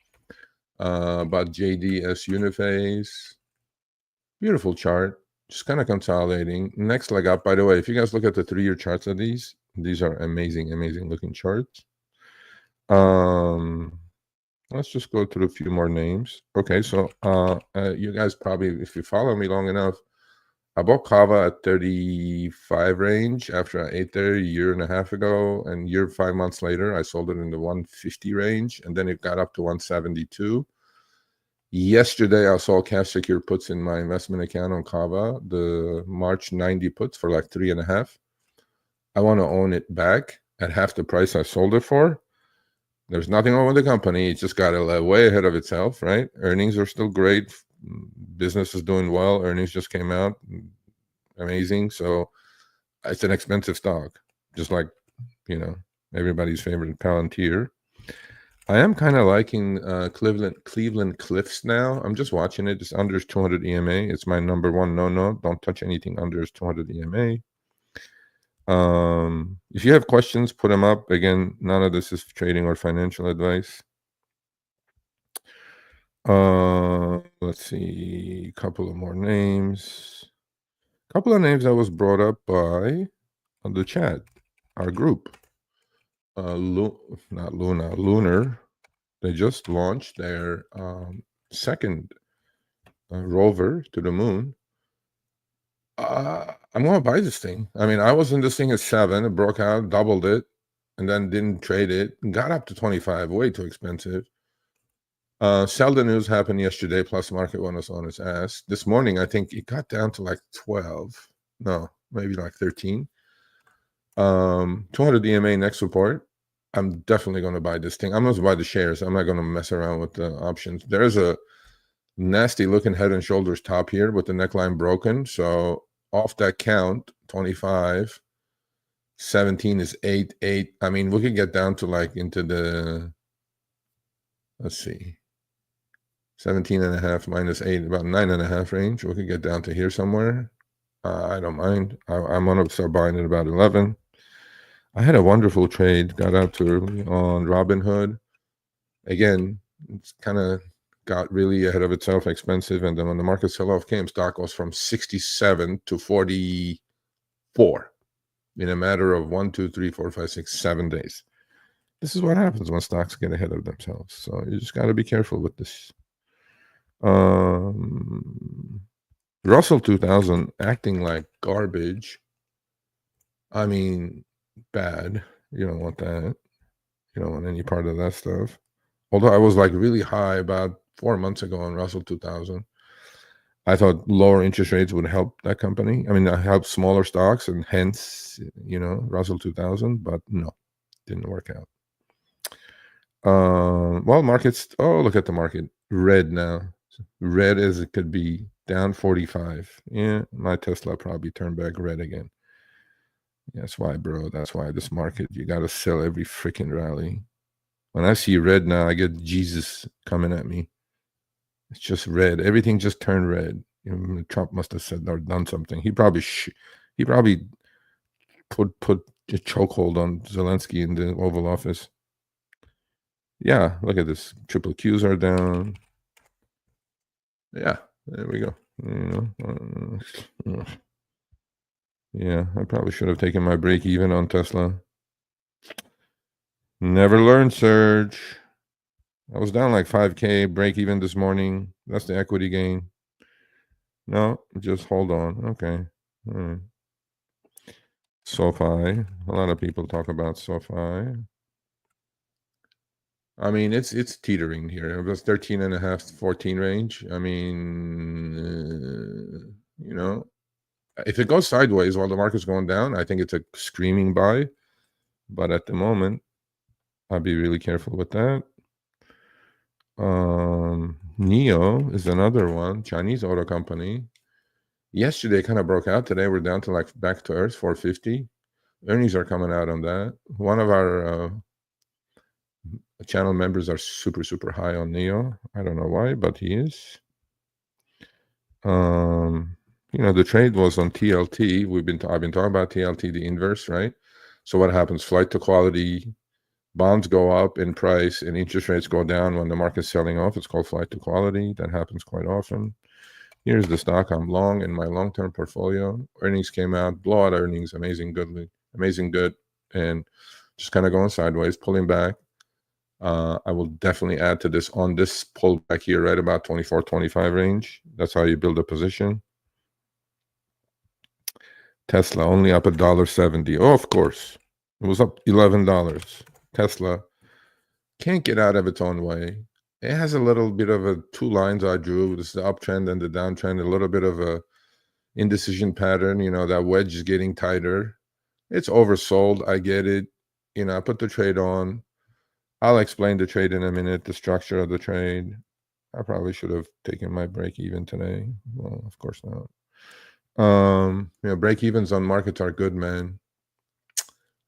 But JDS Uniphase. Beautiful chart. Just kind of consolidating. Next leg up, by the way, if you guys look at the 3-year charts of these are amazing, amazing looking charts. Let's just go through a few more names. Okay, so you guys probably, if you follow me long enough, I bought Kava at 35 range after I ate there a year and a half ago, and 5 months later, I sold it in the 150 range, and then it got up to 172. Yesterday, I saw cash secure puts in my investment account on Kava, the March 90 puts for like 3.5. I want to own it back at half the price I sold it for. There's nothing wrong with the company. It just got way ahead of itself, right? Earnings are still great. Business is doing well. Earnings just came out. Amazing. So it's an expensive stock, just like, everybody's favorite Palantir. I am kind of liking Cleveland Cliffs now. I'm just watching it. It's under 200 EMA. It's my number one no. Don't touch anything under 200 EMA. If you have questions, put them up. Again, none of this is trading or financial advice. Let's see. A couple of more names. A couple of names that was brought up by the chat, our group. Lunar. They just launched their second rover to the moon. I'm going to buy this thing. I mean, I was in this thing at 7. It broke out, doubled it, and then didn't trade it. Got up to 25. Way too expensive. Sell the news happened yesterday, plus market was on its ass. This morning, I think it got down to like 12. No, maybe like 13. 200 EMA next support. I'm definitely going to buy this thing. I'm going to buy the shares. I'm not going to mess around with the options. There's a nasty looking head and shoulders top here with the neckline broken. So off that count, 25, 17 is 8. I mean, we could get down to like into the, let's see, 17.5 minus 8, about 9.5 range. We could get down to here somewhere. I don't mind. I'm going to start buying at about 11. I had a wonderful trade, got out too early on Robinhood. Again, it's kind of got really ahead of itself, expensive, and then when the market sell-off came, stock goes from 67 to 44 in a matter of 1, 2, 3, 4, 5, 6, 7 days. This is what happens when stocks get ahead of themselves. So you just got to be careful with this. Russell 2000 acting like garbage. I mean, bad. You don't want that. You don't want any part of that stuff. Although I was like really high about 4 months ago on Russell 2000. I thought lower interest rates would help that company. I mean, help smaller stocks and hence, Russell 2000, but no, didn't work out. Well, markets, oh, look at the market. Red now. Red as it could be, down 45. Yeah, my Tesla probably turned back red again. That's why, bro. That's why this market, you got to sell every freaking rally. When I see red now, I get Jesus coming at me. It's just red. Everything just turned red. Trump must have said or done something. He probably put a chokehold on Zelensky in the Oval Office. Yeah, look at this. Triple Qs are down. Yeah, there we go. Yeah, I probably should have taken my break even on Tesla. Never learned, Serge. I was down like 5K break even this morning. That's the equity gain. No, just hold on. Okay. All right. SoFi. A lot of people talk about SoFi. I mean, it's teetering here. It was 13.5, 14 range. I mean, if it goes sideways while the market's going down, I think it's a screaming buy. But at the moment, I'll be really careful with that. NIO is another one, Chinese auto company. Yesterday kind of broke out. Today we're down to like back to earth, 450. Earnings are coming out on that. One of our channel members are super, super high on NIO. I don't know why, but he is. The trade was on TLT. I've been talking about TLT, the inverse, right? So what happens? Flight to quality. Bonds go up in price and interest rates go down when the market's selling off. It's called flight to quality. That happens quite often. Here's the stock I'm long in my long-term portfolio. Earnings came out, blowout earnings, amazing good, and just kind of going sideways, pulling back. I will definitely add to this on this pullback here, right about 24, 25 range. That's how you build a position. Tesla only up $1.70. Oh, of course. It was up $11. Tesla can't get out of its own way. It has a little bit of a two lines I drew. This is the uptrend and the downtrend, a little bit of a indecision pattern. That wedge is getting tighter. It's oversold. I get it. I put the trade on. I'll explain the trade in a minute, the structure of the trade. I probably should have taken my break even today. Well, of course not. Break evens on markets are good, man.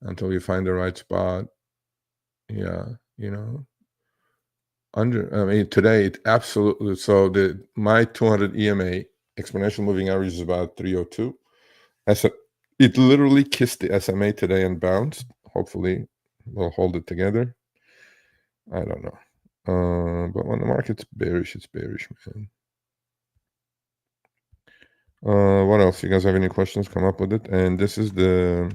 Until you find the right spot. Yeah, today it absolutely. So my 200 EMA exponential moving average is about 302. It literally kissed the SMA today and bounced. Hopefully, we'll hold it together. I don't know. But when the market's bearish, it's bearish, man. What else? You guys have any questions? Come up with it. And this is the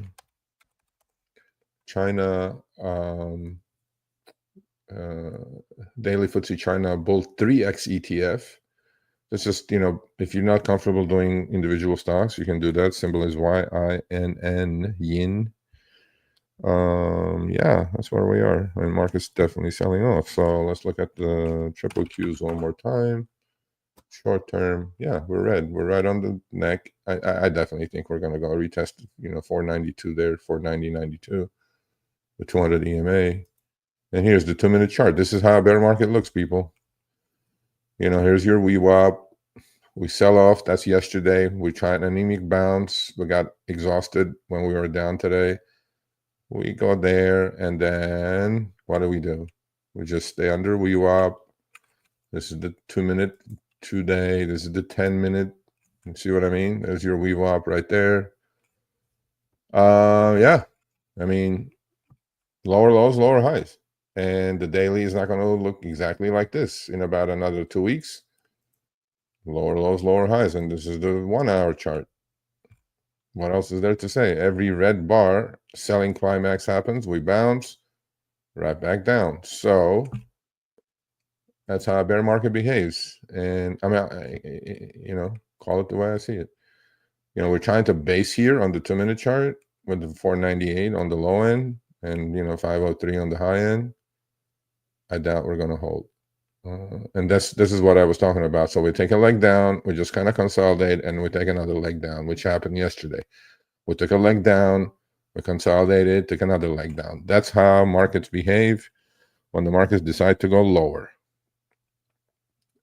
China daily FTSE China Bull 3X ETF. It's just, if you're not comfortable doing individual stocks, you can do that. Symbol is YINN, yin. Yeah, that's where we are. And market's definitely selling off. So let's look at the triple Qs one more time. Short term, yeah, we're red. We're right on the neck. I definitely think we're going to go retest, 492 there, 490.92, the 200 EMA. And here's the 2-minute chart. This is how a bear market looks, people. Here's your VWAP. We sell off. That's yesterday. We tried an anemic bounce. We got exhausted when we were down today. We go there, and then what do? We just stay under VWAP. This is the 2-minute, 2-day. This is the 10-minute. You see what I mean? There's your VWAP right there. Yeah. I mean, lower lows, lower highs. And the daily is not going to look exactly like this in about another 2 weeks. Lower lows, lower highs. And this is the 1 hour chart. What else is there to say? Every red bar selling climax happens, we bounce right back down. So that's how a bear market behaves. And I mean, call it the way I see it. We're trying to base here on the 2-minute chart with the 498 on the low end and 503 on the high end. I doubt we're going to hold. And this is what I was talking about. So we take a leg down, we just kind of consolidate, and we take another leg down, which happened yesterday. We took a leg down, we consolidated, took another leg down. That's how markets behave when the markets decide to go lower.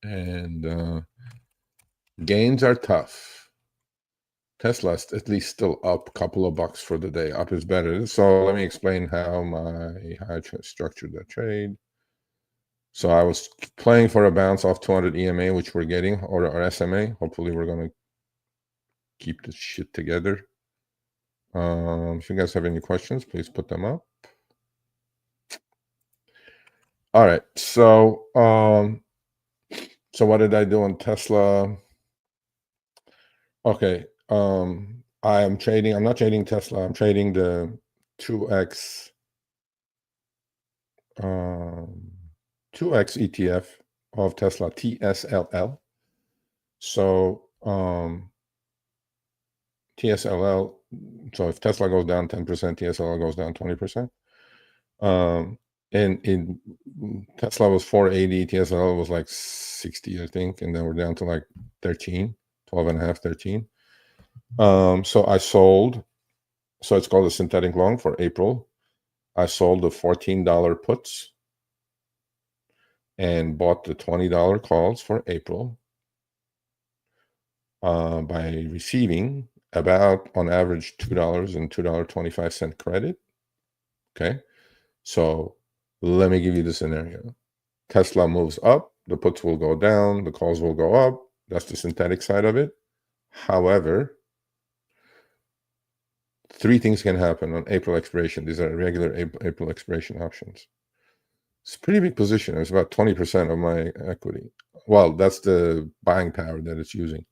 And gains are tough. Tesla's at least still up a couple of bucks for the day. Up is better. So let me explain how I structured that trade. So I was playing for a bounce off 200 EMA, which we're getting, or SMA. Hopefully we're going to keep this shit together. If you guys have any questions, please put them up. All right. So what did I do on Tesla? Okay. I'm not trading Tesla. I'm trading the 2X 2X ETF of Tesla, TSLL. So TSLL, so if Tesla goes down 10%, TSLL goes down 20%. And in Tesla was 480, TSLL was like 60, I think, and then we're down to like 13, 12 and a half, 13. So I sold, so it's called a synthetic long for April. I sold the $14 puts and bought the $20 calls for April by receiving about, on average, $2 and $2.25 credit. Okay, so let me give you the scenario. Tesla moves up, the puts will go down, the calls will go up. That's the synthetic side of it. However, 3 things can happen on April expiration. These are regular April expiration options. It's a pretty big position. It's about 20% of my equity. Well, that's the buying power that it's using.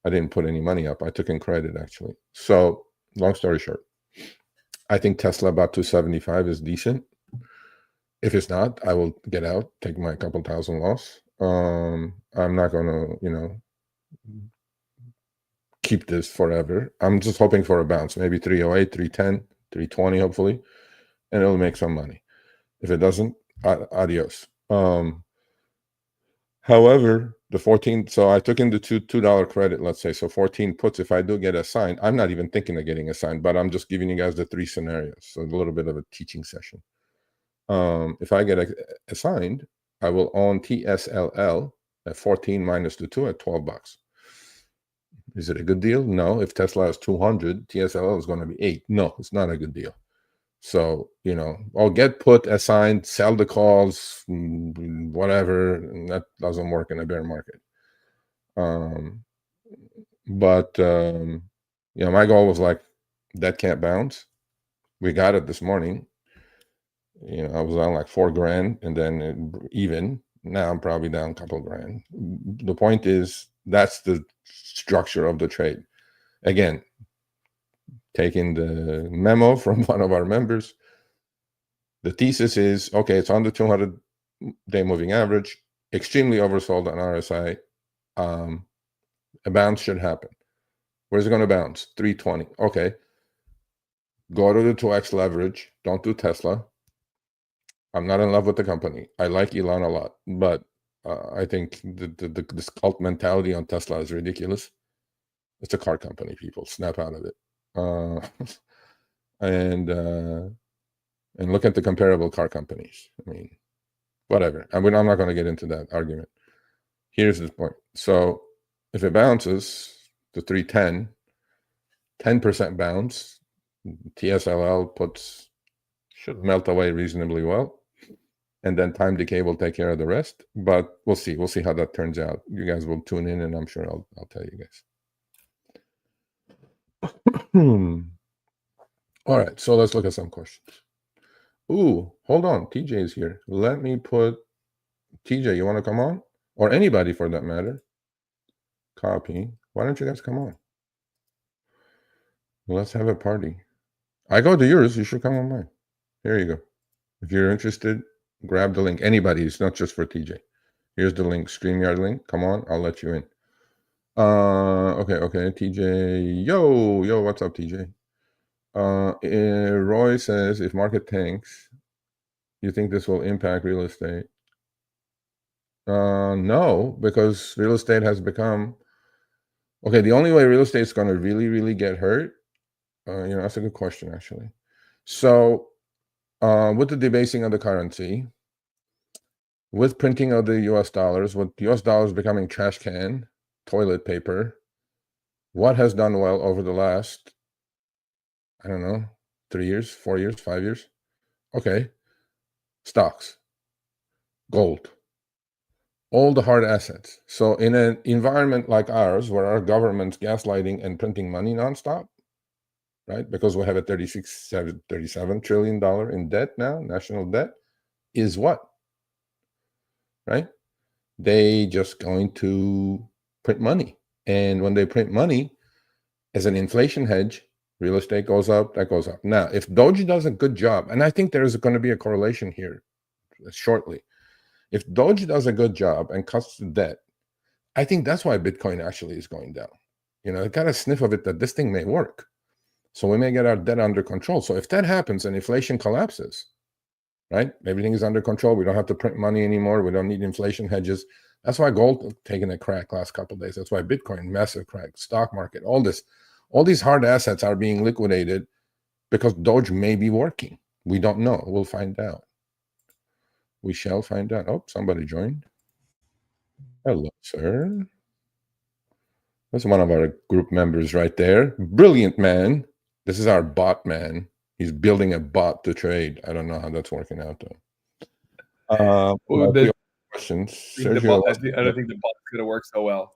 I didn't put any money up. I took in credit, actually. So long story short, I think Tesla about 275 is decent. If it's not, I will get out, take my couple thousand loss. I'm not going to, keep this forever. I'm just hoping for a bounce, maybe 308, 310, 320, hopefully, and it'll make some money. If it doesn't, adios. However, the 14, so I took in the $2 credit, let's say, so 14 puts. If I do get assigned, I'm not even thinking of getting assigned, but I'm just giving you guys the 3 scenarios. So a little bit of a teaching session. If I get assigned, I will own TSLL at 14 minus the 2 at $12. Is it a good deal? No. If Tesla has 200, TSLL is going to be 8. No, it's not a good deal. So, I'll get put, assigned, sell the calls, whatever. And that doesn't work in a bear market. But my goal was like, that can't bounce. We got it this morning. I was on like $4,000 and then even. Now I'm probably down a couple grand. The point is, that's the structure of the trade. Again, taking the memo from one of our members, the thesis is, okay, it's on the 200-day moving average, extremely oversold on RSI. A bounce should happen. Where's it going to bounce? 320. Okay. Go to the 2X leverage. Don't do Tesla. I'm not in love with the company. I like Elon a lot, but I think this cult mentality on Tesla is ridiculous. It's a car company, people. Snap out of it. And look at the comparable car companies. I mean, whatever. I'm not going to get into that argument. Here's the point. So if it bounces to 310, 10% bounce, TSLL puts should melt away reasonably well. And then time decay will take care of the rest. But we'll see. We'll see how that turns out. You guys will tune in, and I'm sure I'll tell you guys. All right, so let's look at some questions. Ooh, hold on. TJ is here. Let me put TJ. You want to come on? Or anybody for that matter. Copy. Why don't you guys come on? Let's have a party. I go to yours. You should come on mine. Here you go. If you're interested, grab the link. Anybody. It's not just for TJ. Here's the link. StreamYard link. Come on. I'll let you in. Okay. TJ. Yo. What's up, TJ? Roy says, if market tanks, you think this will impact real estate? No, because real estate has become okay. The only way real estate is going to really get hurt, that's a good question actually. So, with the debasing of the currency, with printing of the U.S. dollars, with U.S. dollars becoming trash can, toilet paper, what has done well over the last, I don't know, 3 years, 4 years, 5 years? Okay, stocks, gold, all the hard assets. So in an environment like ours, where our government's gaslighting and printing money nonstop, right? Because we have a $37 trillion in debt now, national debt, is what? Right? They just going to print money. And when they print money as an inflation hedge, real estate goes up, that goes up. Now, if Doge does a good job, and I think there's going to be a correlation here shortly. If Doge does a good job and cuts the debt, I think that's why Bitcoin actually is going down. It got a sniff of it that this thing may work. So we may get our debt under control. So if that happens and inflation collapses, right? Everything is under control. We don't have to print money anymore. We don't need inflation hedges. That's why gold taken a crack last couple of days. That's why Bitcoin, massive crack, stock market, all these hard assets are being liquidated because Doge may be working. We don't know. We'll find out. We shall find out. Oh, somebody joined. Hello, sir. That's one of our group members right there. Brilliant man. This is our bot man. He's building a bot to trade. I don't know how that's working out though. Questions. Sergio, I don't think the bot's gonna work so well.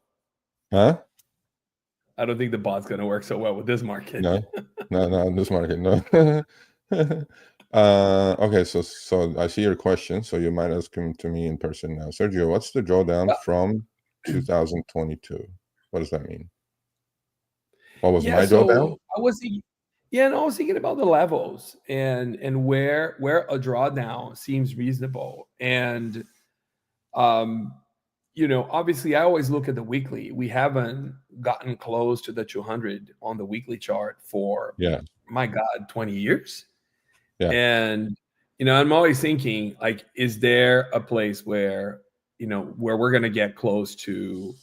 Huh? I don't think the bot's gonna work so well with this market. No, this market, no. Okay, so I see your question, so you might ask him to me in person now. Sergio, what's the drawdown from 2022? What does that mean? What was my drawdown? I was thinking about the levels and where a drawdown seems reasonable. And obviously I always look at the weekly. We haven't gotten close to the 200 on the weekly chart for my God, 20 years. Yeah. And I'm always thinking, like, is there a place where we're going to get close to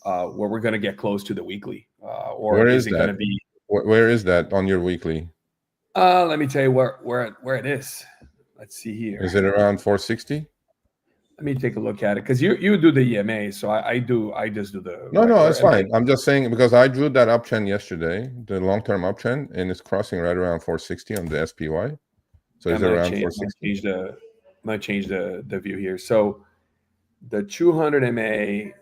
the weekly, or where is it that going to be? Where is that on your weekly? Let me tell you where it is. Let's see here. Is it around 460? Let me take a look at it, because you do the EMA, so I just do the no, it's fine. I'm just saying because I drew that uptrend yesterday, the long-term uptrend, and it's crossing right around 460 on the SPY. So is it around 460? I'm gonna change the view here. So the 200 MA,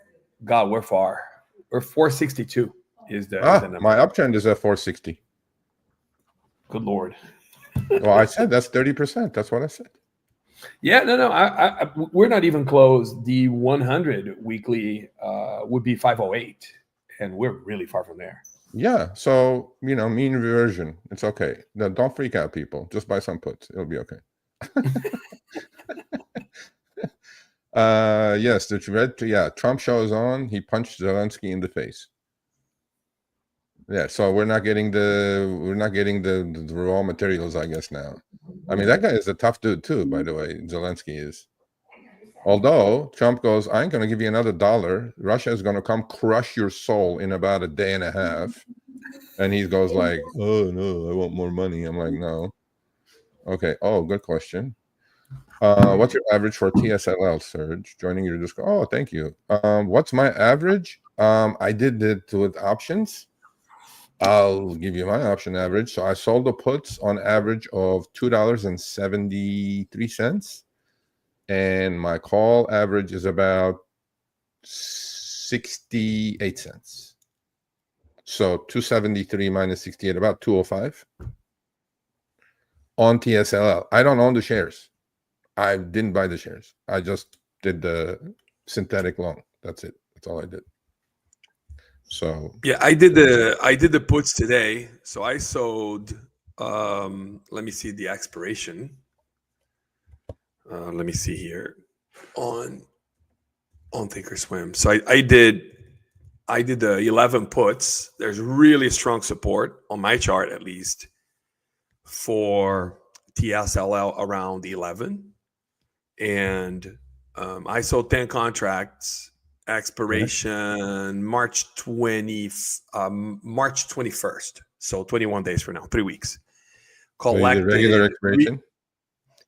God, we're far. We're 462 is the number. My uptrend is at 460. Good Lord. Well, I said that's 30%. That's what I said. Yeah, no, we're not even close. The 100 weekly would be 508, and we're really far from there. Yeah, so mean reversion. It's okay. No, don't freak out, people. Just buy some puts. It'll be okay. Yes, Trump shows on. He punched Zelensky in the face. Yeah, so we're not getting the raw materials, I guess now. I mean, that guy is a tough dude too, by the way. Zelensky is. Although Trump goes, I ain't gonna give you another $1. Russia is gonna come crush your soul in about a day and a half. And he goes like, oh no, I want more money. I'm like, no. Okay. Oh, good question. What's your average for TSLL, Serge? Joining your Discord. Oh, thank you. What's my average? I did it with options. I'll give you my option average. So I sold the puts on average of $2.73. And my call average is about 68 cents. So 273 minus 68, about 205. on TSLL. I don't own the shares. I didn't buy the shares. I just did the synthetic long. That's it. That's all I did. So yeah, I did the puts today. So I sold. Let me see the expiration. Let me see here on Thinkorswim. So I did the 11 puts. There's really strong support on my chart, at least, for TSLL around 11, and I sold 10 contracts. Expiration March 21st. So 21 days from now, 3 weeks. the regular expiration.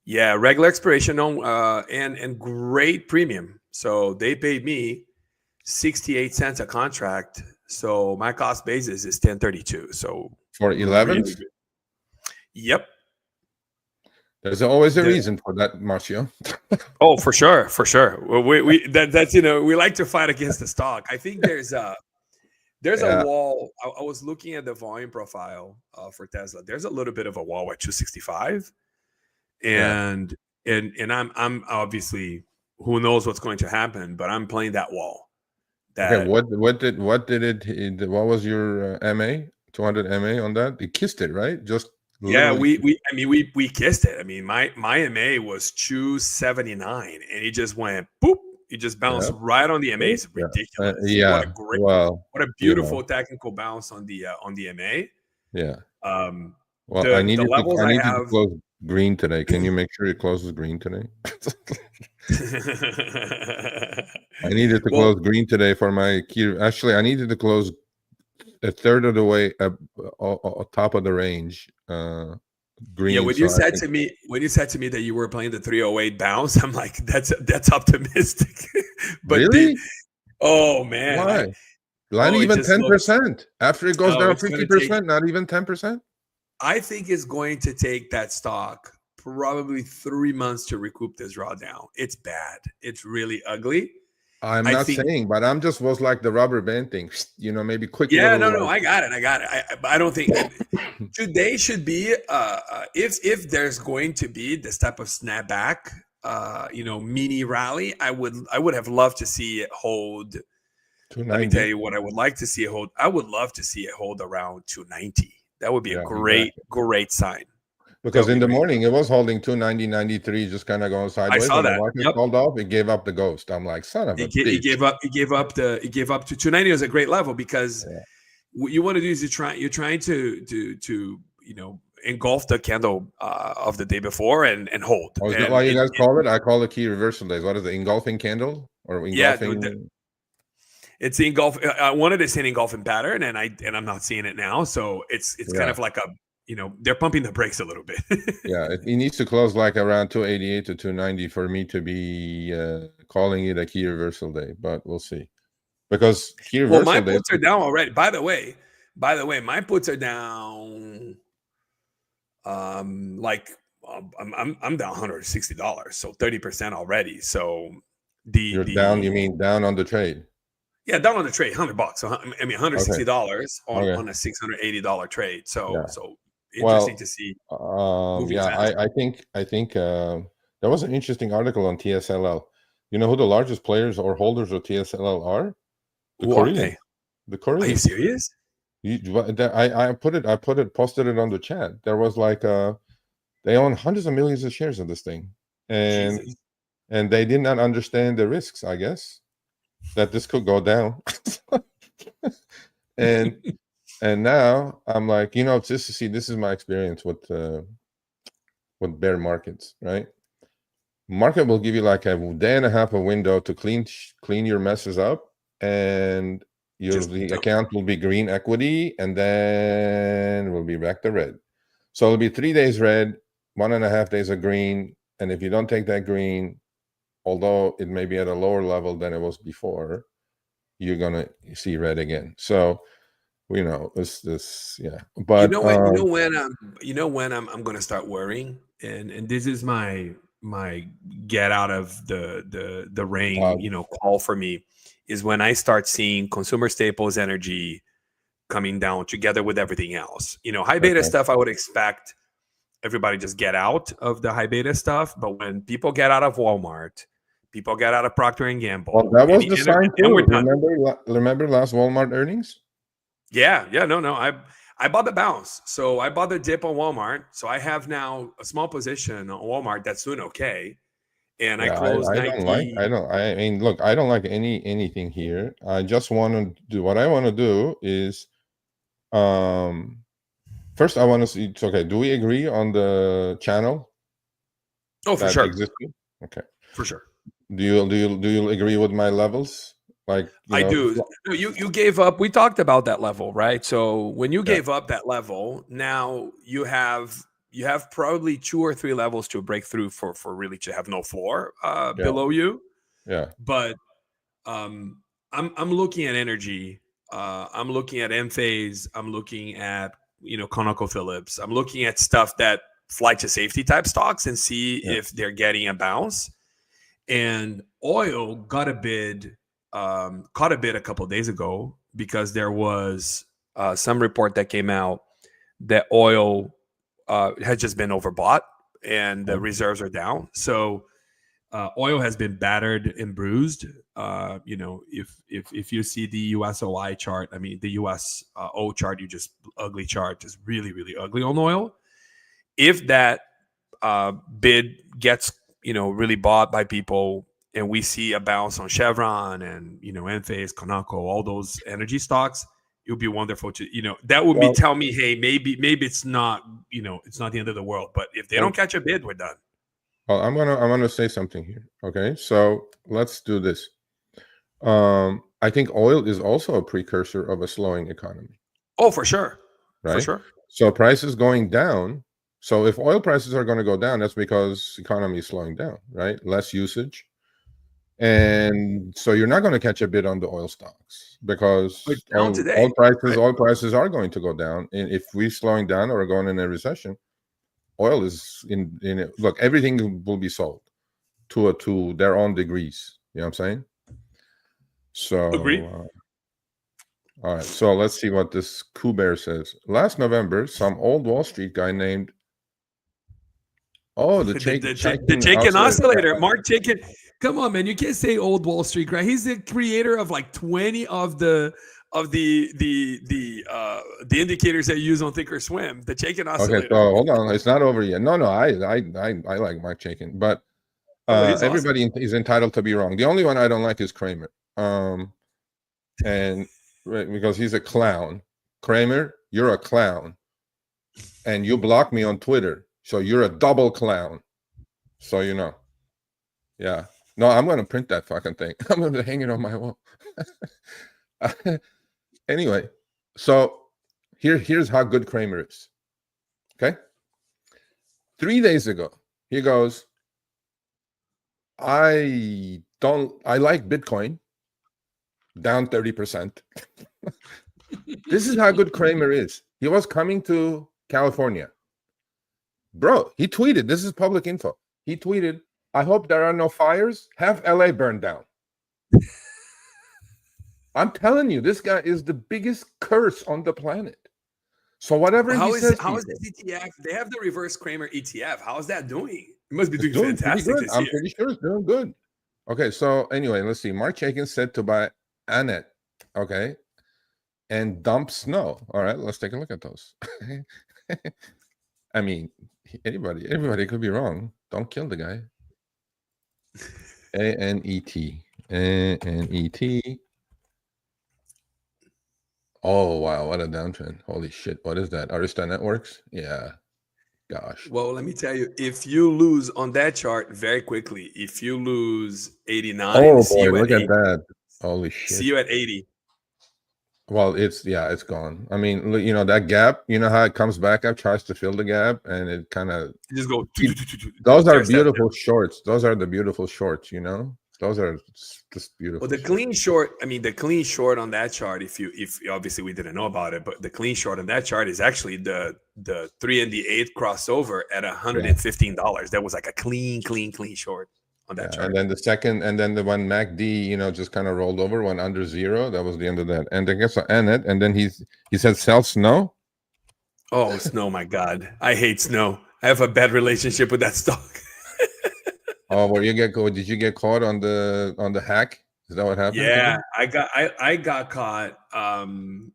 Yeah, regular expiration on and great premium. So they paid me 68 cents a contract. So my cost basis is 1032. So for 11. Really good. Yep. There's always a reason for that, Marcio. Oh, for sure, for sure. Well, that's we like to fight against the stock. I think there's a wall. I was looking at the volume profile for Tesla. There's a little bit of a wall at 265, and I'm obviously, who knows what's going to happen, but I'm playing that wall. Okay, what was your MA 200 MA on that? You kissed it, right? Just yeah, we kissed it. I mean, my MA was 279, and it just went boop. It just bounced right on the MA. It's ridiculous. What a beautiful technical bounce on the MA. Yeah. Well, I needed to close green today. Can you make sure it closes green today? I needed to close green today for my key. Actually, I needed to close a third of the way up, top of the range. Green. Yeah, when you said to me that you were playing the 308 bounce, I'm like, that's optimistic. But really? Oh man, why? Not even 10% after it goes down 50%. Not even 10%. I think it's going to take that stock probably 3 months to recoup this drawdown. It's bad. It's really ugly. I'm not saying, but I'm just was like the rubber band thing, maybe quick. Yeah, no, I got it. I don't think today should be if there's going to be this type of snapback, mini rally. I would have loved to see it hold. Let me tell you what I would like to see it hold. I would love to see it hold around 290. That would be a great sign. Because in the morning it was holding 290.93, just kind of going sideways. I saw that. The market called off. It gave up the ghost. I'm like, son of a bitch. It gave up to 290 is a great level, because what you want to do is you're trying to engulf the candle of the day before and hold. Oh, is that why you guys call it? I call it key reversal days. What is it? Engulfing candle or engulfing? Yeah, it's the engulf. I wanted to say an engulfing pattern, and I'm not seeing it now. So it's kind of like a. They're pumping the brakes a little bit. Yeah, it needs to close like around 288 to 290 for me to be calling it a key reversal day, but we'll see. Because key reversal my puts are down already. By the way, my puts are down. I'm down $160, so 30% already. So you're down. You mean down on the trade? Yeah, down on the trade, $100. So I mean, $160 on a $680 trade. So interesting to see. I think there was an interesting article on TSLL. You know who the largest players or holders of TSLL are? The Koreans. The Koreans. Are you serious? I posted it on the chat. There was like they own hundreds of millions of shares of this thing, and they did not understand the risks, I guess, that this could go down. and now I'm like, this is my experience with bear markets, right? Market will give you like a day and a half a window to clean your messes up, and the account will be green equity, and then will be back to red. So it'll be 3 days red, 1.5 days of green, and if you don't take that green, although it may be at a lower level than it was before, you're gonna see red again. So this but when I'm gonna start worrying, and this is my get out of the rain call for me, is when I start seeing consumer staples energy coming down together with everything else. High beta stuff I would expect everybody just get out of the high beta stuff. But when people get out of Walmart, people get out of Procter and Gamble. Well, that was the sign and we're too. done. Remember last Walmart earnings? Yeah, no. I bought the bounce. So I bought the dip on Walmart. So I have now a small position on Walmart that's doing okay. And I closed Nike. I mean, look, I don't like anything here. I just want to do what I want to do is, first I want to see. It's okay. Do we agree on the channel? Oh, for sure. Existing? Okay, for sure. Do you agree with my levels? Like, I do. No, you gave up. We talked about that level, right? So when you gave up that level, now you have probably 2 or 3 levels to break through for really to have no floor below you. Yeah. But I'm looking at energy. I'm looking at Enphase. I'm looking at ConocoPhillips. I'm looking at stuff that flight to safety type stocks and see if they're getting a bounce. And oil got a bid. Caught a bid a couple of days ago because there was some report that came out that oil had just been overbought and the reserves are down. So oil has been battered and bruised. If you see the USOI chart, I mean the US O chart, ugly chart, just really, really ugly on oil. If that bid gets really bought by people, and we see a bounce on Chevron and Enphase, Conoco, all those energy stocks, it would be wonderful to that would be tell me, hey, maybe it's not it's not the end of the world, but if they don't catch a bid, we're done. Well, I'm gonna say something here. Okay, so let's do this. I think oil is also a precursor of a slowing economy. Oh, for sure, right? For sure. So prices going down. So if oil prices are going to go down, that's because economy is slowing down, right? Less usage. And so you're not going to catch a bid on the oil stocks because oil prices are going to go down. And if we're slowing down or going in a recession, oil is in it. Look, everything will be sold to their own degrees. You know what I'm saying? So agree. All right, so let's see what this Kuber says. Last November, some old Wall Street guy named the Chaikin oscillator, Mark Chaikin. Come on, man, you can't say old Wall Street guy. He's the creator of like 20 of the indicators that you use on Thinkorswim. The Chaikin oscillator. Okay, so hold on, it's not over yet. No, I like Mark Chaikin, but everybody is entitled to be wrong. The only one I don't like is Kramer, and because he's a clown. Kramer, you're a clown, and you block me on Twitter, so you're a double clown. So yeah. No, I'm gonna print that fucking thing. I'm gonna hang it on my wall. Anyway, so here's how good Kramer is. Okay, 3 days ago, he goes, I like Bitcoin down 30%. This is how good Kramer is. He was coming to California. Bro, he tweeted, this is public info. He tweeted, I hope there are no fires. Have LA burned down. I'm telling you, this guy is the biggest curse on the planet. So whatever how he is says, how is this ETF? They have the reverse Kramer ETF. How is that doing? It must be doing fantastic this year. I'm pretty sure it's doing good. Okay, so anyway, let's see. Mark Chaikin said to buy Annette, okay, and dump Snow. All right, let's take a look at those. I mean, everybody could be wrong. Don't kill the guy. A-N-E-T. A-N-E-T. Oh, wow, what a downtrend. Holy shit, what is that? Arista Networks? Yeah. Gosh. Well, let me tell you, if you lose on that chart very quickly, if you lose 89, oh boy, look at that. Holy shit. See you at 80. Well, it's gone. I mean, that gap, how it comes back up, tries to fill the gap, and it kind of just go. Those are beautiful shorts. Those are the beautiful shorts, Those are just beautiful. Well, the clean short, the clean short on that chart, if obviously we didn't know about it, but the clean short on that chart is actually the 3 and the 8 crossover at $115. That was like a clean short on that chart. And then the second, and then the one MACD, just kind of rolled over, went under 0. That was the end of that. And I guess I end it. And then he said sell Snow. Oh, Snow, my God. I hate Snow. I have a bad relationship with that stock. Oh, did you get caught on the hack? Is that what happened? Yeah, I got caught. It Oh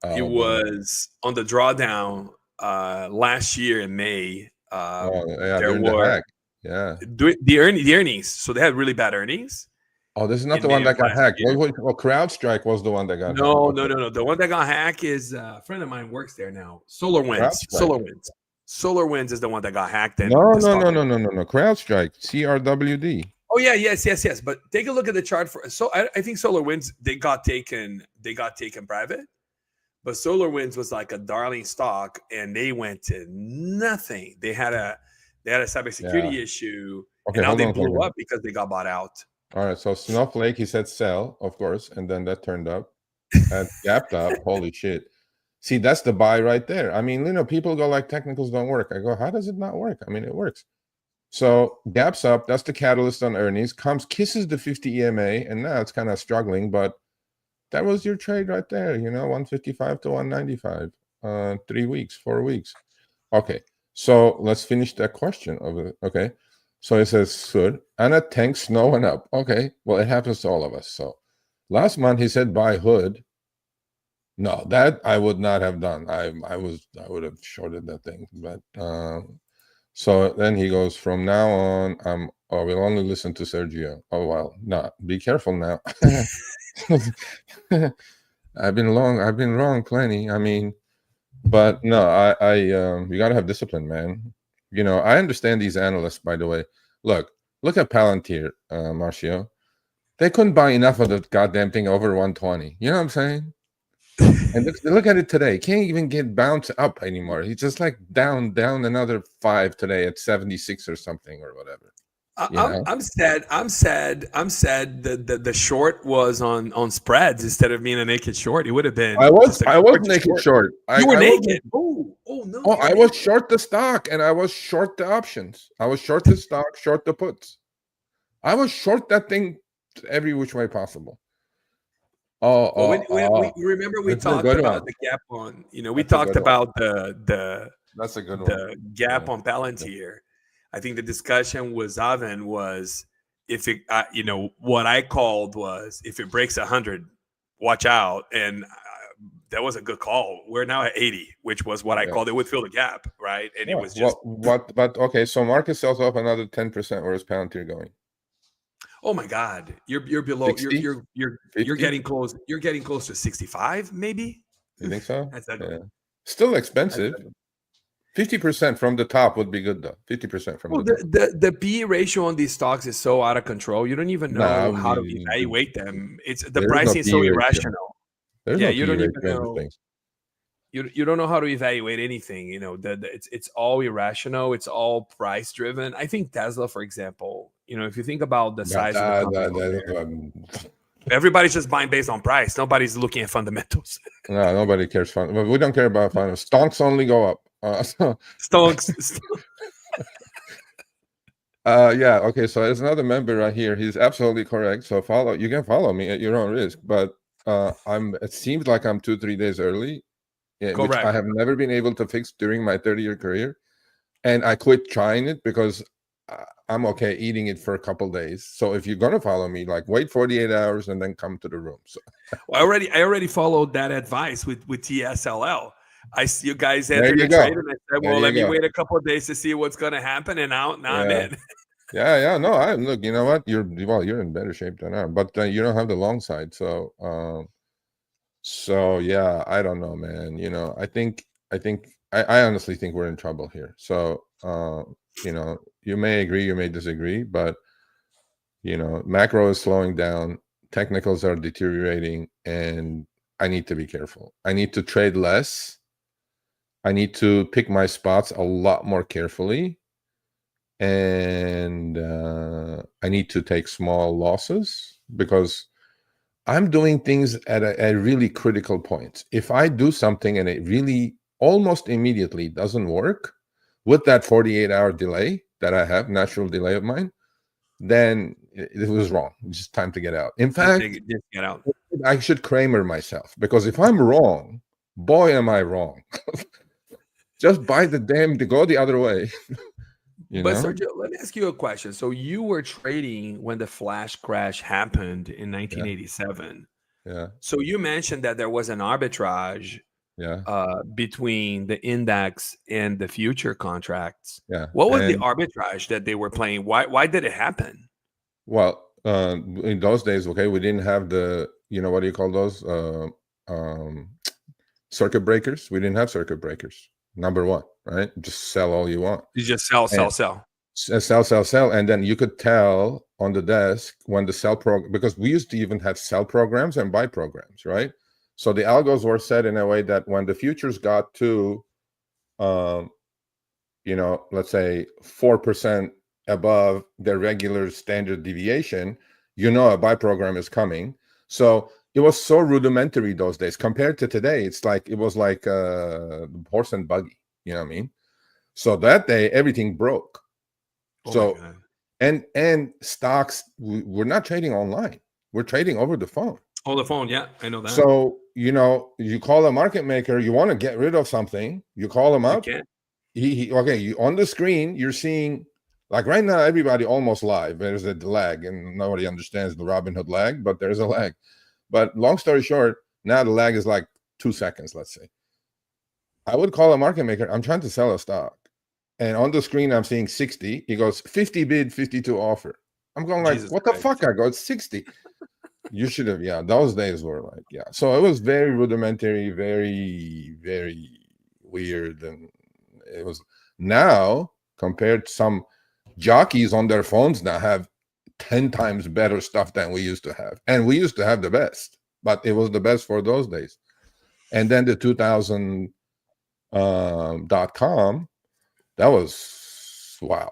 boy. was on the drawdown last year in May. Oh yeah, There during the were hack. Yeah. the earnings. So they had really bad earnings Oh, this is not in the May one of that got last hacked. year. CrowdStrike was the one that got hacked. No, no, Okay. no, no. The one that got hacked is a friend of mine works there now. SolarWinds. CrowdStrike. SolarWinds is the one that got hacked, and No, the no, stock. no, no, no, no, no. CrowdStrike. CRWD. Oh yeah, yes. But take a look at the chart for. So I think SolarWinds they got taken private, but SolarWinds was like a darling stock, and they went to nothing. They had a cybersecurity Yeah. issue, Okay, and now hold they on a blew second. up because they got bought out. All right, so Snowflake, he said sell, of course, and then that turned up. That gapped up. Holy shit. See, that's the buy right there. I mean, people go like technicals don't work. I go, how does it not work? I mean, it works. So gaps up, that's the catalyst on earnings, kisses the 50 EMA, and now it's kind of struggling, but that was your trade right there, 155 to 195, 3 weeks, 4 weeks. Okay, so let's finish that question of it. Okay, so it says good. Anna tanks snow and up. Okay, well, it happens to all of us. So last month he said buy hood. No, that I would not have done. I would have shorted that thing, but so then he goes, from now on, we'll only listen to Sergio. Oh, well, no, be careful now. I've been wrong plenty. I mean, but no, you got to have discipline, man. I understand these analysts, by the way. Look at Palantir, Marcio. They couldn't buy enough of the goddamn thing over 120. You know what I'm saying? And look at it today. Can't even get bounced up anymore. He's just like down another 5 today at 76 or something or whatever. I'm sad that the short was on spreads instead of being a naked short. It would have been. I was naked short. You were I naked. No! Oh, I was short the stock and I was short the options. I was short the stock, short the puts. I was short that thing every which way possible. We remember we talked about the gap on. We talked about the that's a good one. The gap on Palantir. I think the discussion was if it, what I called was if it breaks 100, watch out. And that was a good call. We're now at 80, which was what I called it would fill the gap, right? And it was just but okay. So market sells off another 10%. Where's Palantir going? Oh my God, you're below. 60? You're getting close. You're getting close to 65, maybe. You think so? That's that. Yeah. Still expensive. 50% from the top would be good though. 50% from the top. The PE ratio on these stocks is so out of control. You don't even know how to evaluate them. It's the pricing is so irrational. You don't even know. You don't know how to evaluate anything. It's all irrational. It's all price driven. I think Tesla, for example, if you think about the size of the company, everybody's just buying based on price. Nobody's looking at fundamentals. No, nobody cares. We don't care about fundamentals. Stonks only go up. Stonks. Yeah. Okay. So there's another member right here. He's absolutely correct. So you can follow me at your own risk. But it seems like I'm 2-3 days early. Yeah, which I have never been able to fix during my 30-year career. And I quit trying it because I'm okay eating it for a couple days. So if you're going to follow me, like wait 48 hours and then come to the room. So I already followed that advice with TSLL. I see you guys entered the trade and I said, well, let me wait a couple of days to see what's going to happen. And now I'm in. Yeah. No, look, you know what? You're in better shape than I am, but you don't have the long side. So yeah, I don't know, man. I honestly think we're in trouble here. So you may agree, you may disagree, but macro is slowing down, technicals are deteriorating, and I need to be careful. I need to trade less. I need to pick my spots a lot more carefully, and I need to take small losses because I'm doing things at a really critical point. If I do something and it really almost immediately doesn't work with that 48-hour delay that I have, natural delay of mine, then it was wrong. It's just time to get out. In fact, get out. I should Kramer myself, because if I'm wrong, boy, am I wrong. Just buy the damn to go the other way. you But know? Sergio, let me ask you a question. So you were trading when the flash crash happened in Yeah, 1987. yeah, So you mentioned that there was an arbitrage yeah, between the index and the future contracts. yeah. What was the And arbitrage that they were playing? Why did it happen? well, in those days, okay, we didn't have the, what do you call those? Um, circuit breakers. We didn't have circuit breakers. Number one, right? Just sell all you want. You just sell, And sell, sell. sell, and then you could tell on the desk when the sell program, because we used to even have sell programs and buy programs, right? So the algos were set in a way that when the futures got to, um, let's say 4% above their regular standard deviation, a buy program is coming. So it was so rudimentary those days compared to today. It's like it was like horse and buggy. You know what I mean? So that day everything broke. Oh my So god. and stocks, we're not trading online. We're trading over the phone. Oh, the phone. Yeah, I know that. So you call a market maker. You want to get rid of something. You call him You up. can't. On the screen you're seeing, like right now everybody almost live. There's a lag and nobody understands the Robinhood lag, but there's a lag. But long story short, now the lag is like 2 seconds. Let's say I would call a market maker. I'm trying to sell a stock, and on the screen I'm seeing 60. He goes 50 bid, 52 offer. I'm going like, Jesus what the Christ. fuck? I go, it's 60. You should have, yeah, those days were like, yeah. So it was very rudimentary, very, very weird. And it was, now compared to some jockeys on their phones now have 10 times better stuff than we used to have. And we used to have the best, but it was the best for those days. And then the 2000 .com, that was wow.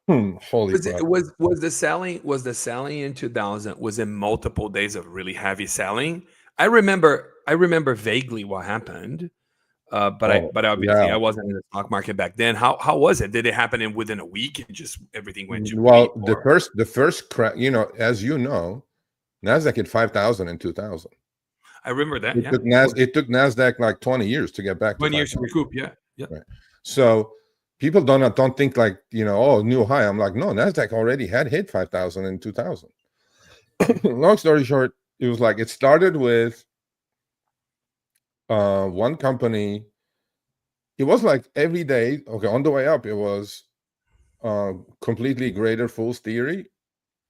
Holy Was it crap. was the selling in 2000, was it multiple days of really heavy selling? I remember vaguely what happened. Oh, But obviously yeah. I wasn't in the stock market back then. How was it? Did it happen in within a week and just everything went to bleep, Well, the or first the first crash, as you know, Nasdaq hit 5,000 in 2000. I remember that, It yeah, took of course. Nasdaq like 20 years to get back to 20 years to 5,000. recoup, yeah. Yeah. Right. So people don't think like, oh, new high. I'm like, no, Nasdaq already had hit 5,000 in 2000. Long story short, it was like it started with one company. It was like every day, okay, on the way up, it was completely greater fool's theory.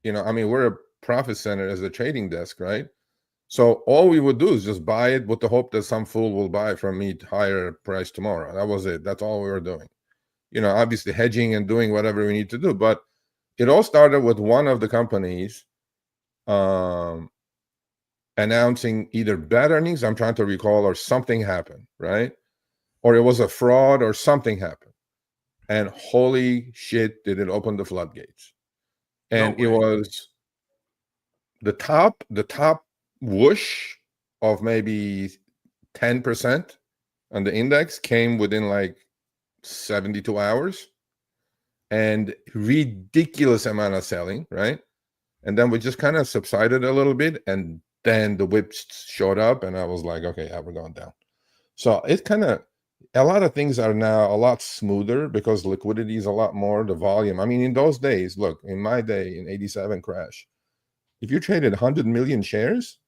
I mean, we're a profit center as a trading desk, right? So all we would do is just buy it with the hope that some fool will buy from me higher price tomorrow. That was it. That's all we were doing. Obviously hedging and doing whatever we need to do. But it all started with one of the companies um, announcing either bad earnings, I'm trying to recall, or something happened, right? Or it was a fraud or something happened. And holy shit, did it open the floodgates. No And it way. was the top whoosh of maybe 10% on the index came within like 72 hours, and ridiculous amount of selling, right? And then we just kind of subsided a little bit, and then the whips showed up, and I was like, okay, yeah, we're going down. So it kind of, a lot of things are now a lot smoother because liquidity is a lot more, the volume. I mean, in those days, look, in my day, in 87 crash, if you traded 100 million shares,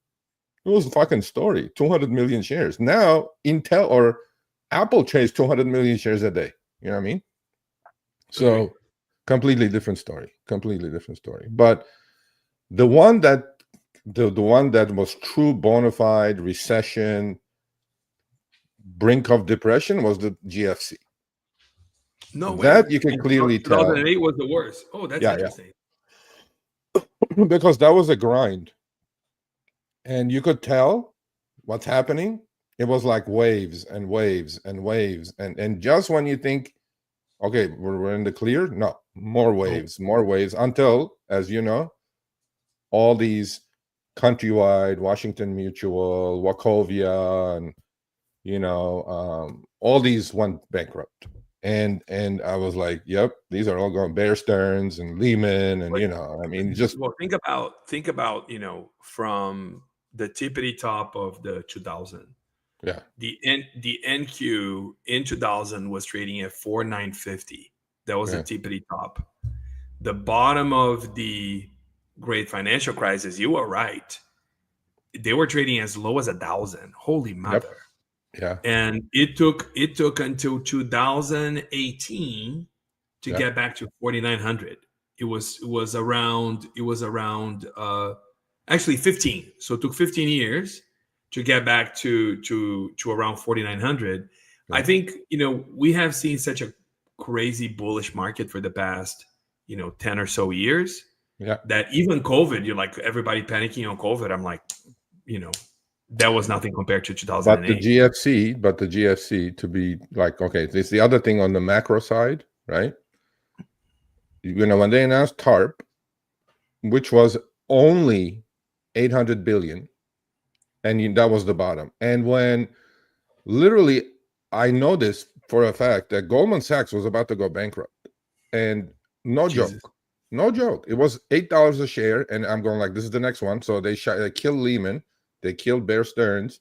it was a fucking story. 200 million shares. Now, Intel or Apple trades 200 million shares a day. You know what I mean? Agree. So completely different story. Completely different story. But the one that the one that was true bona fide recession, brink of depression, was the GFC. No way. That you can And clearly tell. 2008 was the worst. Oh, that's Yeah, interesting. yeah. Because that was a grind. And you could tell what's happening. It was like waves and waves and waves. And just when you think, okay, we're in the clear, no, more No. waves, until, as you know, all these Countrywide, Washington Mutual, Wachovia, and all these went bankrupt. And I was like, yep, these are all going, Bear Stearns and Lehman, and But I mean, just well, think about, from the tippity top of the 2000. Yeah. The NQ in 2000 was trading at 4,950. That was the tippity top. The bottom of the great financial crisis, you were right. They were trading as low as 1,000. Holy mother. Yep. Yeah. And it took until 2018 to get back to 4,900. It was around actually 15. So it took 15 years to get back to around 4,900. I think, we have seen such a crazy bullish market for the past, 10 or so years. Yeah. That even COVID, you're like everybody panicking on COVID. I'm like, that was nothing compared to 2008. But the GFC to be like, okay, this is the other thing on the macro side, right? When they announced TARP, which was only 800 billion, and that was the bottom. And when literally, I know this for a fact that Goldman Sachs was about to go bankrupt, and no joke, it was $8 a share, and I'm going like, this is the next one. So they killed Lehman, they killed Bear Stearns,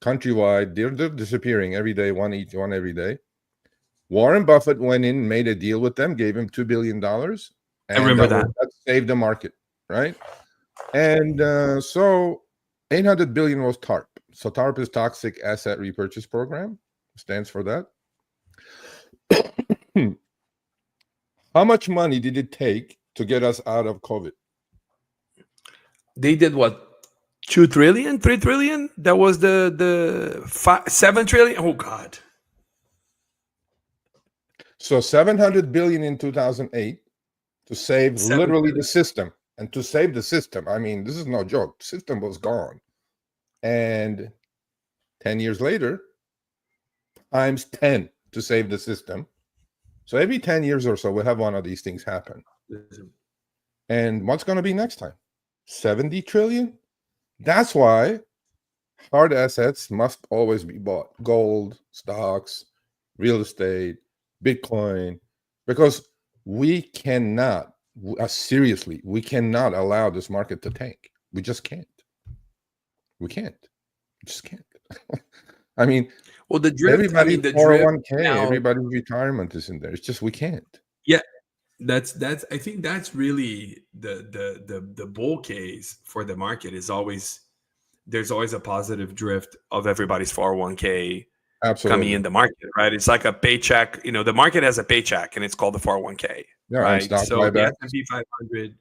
Countrywide. They're disappearing every day, one every day. Warren Buffett went in, made a deal with them, gave him $2 billion. And I remember that saved the market, right? And so 800 billion was TARP. So TARP is Toxic Asset Repurchase Program, stands for that. How much money did it take to get us out of COVID? They did what? 2 trillion, 3 trillion? That was the 7 trillion. Oh God. So 700 billion in 2008 to save literally the system. And to save the system, I mean, this is no joke. The system was gone. And 10 years later, times 10 to save the system. So every 10 years or so, we'll have one of these things happen. And what's going to be next time? 70 trillion? That's why hard assets must always be bought. Gold, stocks, real estate, Bitcoin, because we cannot, seriously, we cannot allow this market to tank. We just can't. We can't. We just can't. I mean, well, the drift, everybody's the 401k, everybody's retirement is in there. It's just we can't. Yeah, that's. I think that's really the bull case for the market. Is always there's always a positive drift of everybody's 401k coming in the market, right? It's like a paycheck. The market has a paycheck, and it's called the 401k, right? So the S&P 500,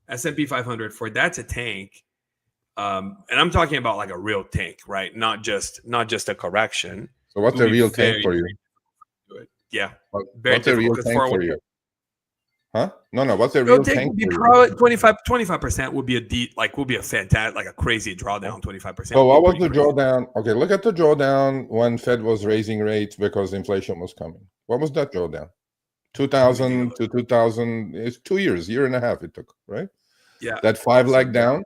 S&P 500 for that to tank. And I'm talking about like a real tank, right? Not just a correction. So what's a real tank for you? Yeah, what's a real tank for you? Huh? No. What's a real tank for you? 25% would be a fantastic, like a crazy drawdown. 25%. So what was the drawdown? Okay, look at the drawdown when Fed was raising rates because inflation was coming. What was that drawdown? 2000 to 2000. It's 2 years, year and a half it took, right? Yeah. That 5 leg down.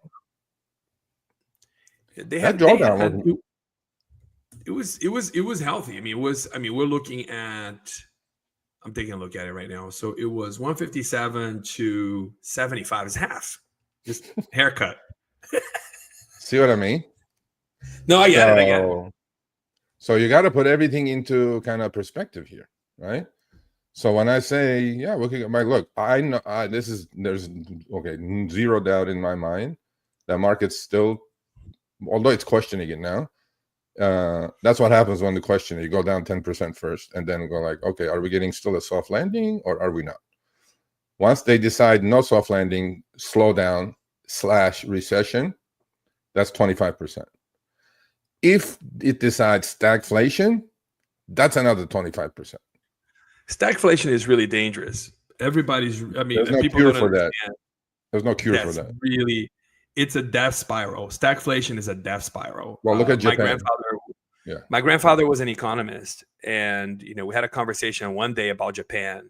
That drawdown it was healthy. I mean, we're looking at, I'm taking a look at it right now. So it was 157 to 75 is half. Just haircut. See what I mean? No, I get it. So you got to put everything into kind of perspective here, right? So when I say, yeah, looking at look, I know there's zero doubt in my mind that market's still, although it's questioning it now. That's what happens when the question, you go down 10% first and then go like, okay, are we getting still a soft landing or are we not? Once they decide no soft landing, slowdown / recession, that's 25%. If it decides stagflation, that's another 25%. Stagflation is really dangerous. There's no cure for that. There's no cure for that. Really, it's a death spiral. Stagflation is a death spiral. Well, look at Japan. My grandfather was an economist, and we had a conversation one day about Japan,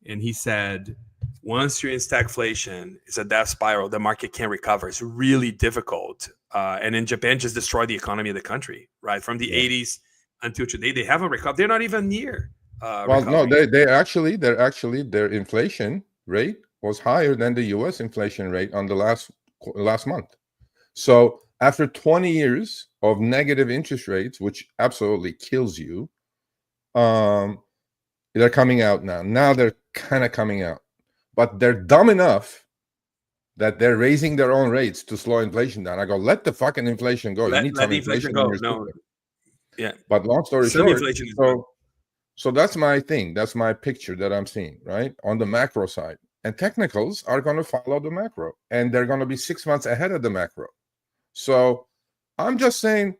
and he said, once you're in stagflation, it's a death spiral. The market can't recover. It's really difficult. And in Japan, just destroyed the economy of the country, right? From the 80s until today, they haven't recovered. They're not even near. No, their inflation rate was higher than the U.S. inflation rate on the last month. So After 20 years of negative interest rates, which absolutely kills you, they're coming out now. Now they're kind of coming out, but they're dumb enough that they're raising their own rates to slow inflation down. I go, let the fucking inflation go. You need let some the inflation inflation in go. your No, system. yeah. But long story Some short, inflation is good. so that's my thing. That's my picture that I'm seeing, right? On the macro side. And technicals are going to follow the macro, and they're going to be 6 months ahead of the macro. So I'm just saying,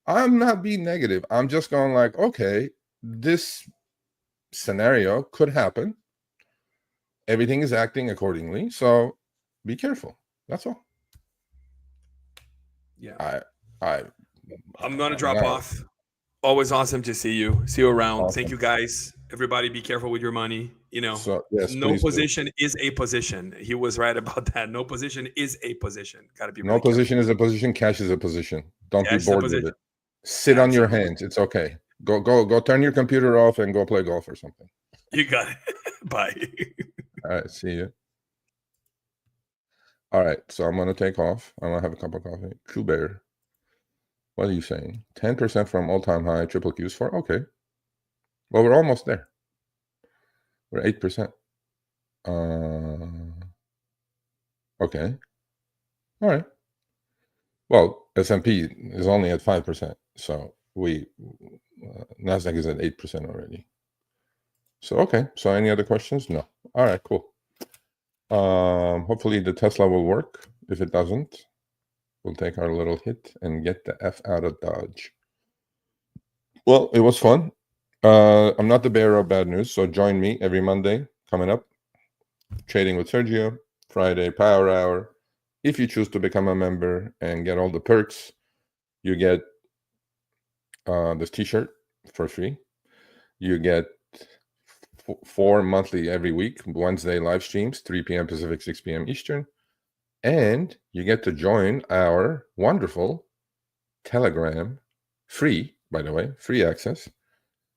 I'm not being negative. I'm just going like, okay, this scenario could happen. Everything is acting accordingly. So be careful. That's all. Yeah. I'm going to drop off. Always awesome to see you. See you around. Awesome. Thank you, guys. Everybody, be careful with your money. You know, so, yes, no position is a position. He was right about that. No position is a position. Got to be really no position careful. is a position. Cash is a position. Don't Cash be bored with it. Sit on your hands. It's okay. Go turn your computer off and go play golf or something. You got it. Bye. All right. See you. All right. So I'm going to take off. I'm going to have a cup of coffee. True Bear. What are you saying? 10% from all-time high. Triple Qs for? Okay. Well, we're almost there. We're 8%. Okay. All right. Well, S&P is only at 5%. So Nasdaq is at 8% already. So, okay. So any other questions? No. All right, cool. Hopefully the Tesla will work. If it doesn't, we'll take our little hit and get the F out of Dodge. Well, it was fun. I'm not the bearer of bad news, so join me every Monday coming up. Trading with Sergio, Friday Power Hour. If you choose to become a member and get all the perks, you get this t-shirt for free. You get 4 monthly every week, Wednesday live streams, 3 p.m. Pacific, 6 p.m. Eastern. And you get to join our wonderful Telegram, free, by the way, free access,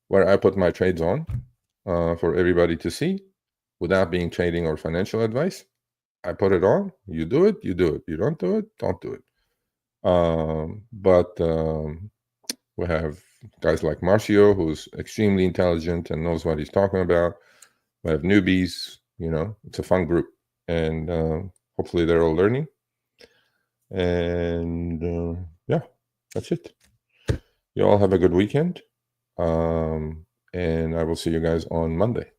where I put my trades on for everybody to see without being trading or financial advice. I put it on. You do it, you do it. You don't do it, don't do it. But we have guys like Marcio, who's extremely intelligent and knows what he's talking about. We have newbies. It's a fun group. And hopefully they're all learning. And yeah, that's it. You all have a good weekend. And I will see you guys on Monday.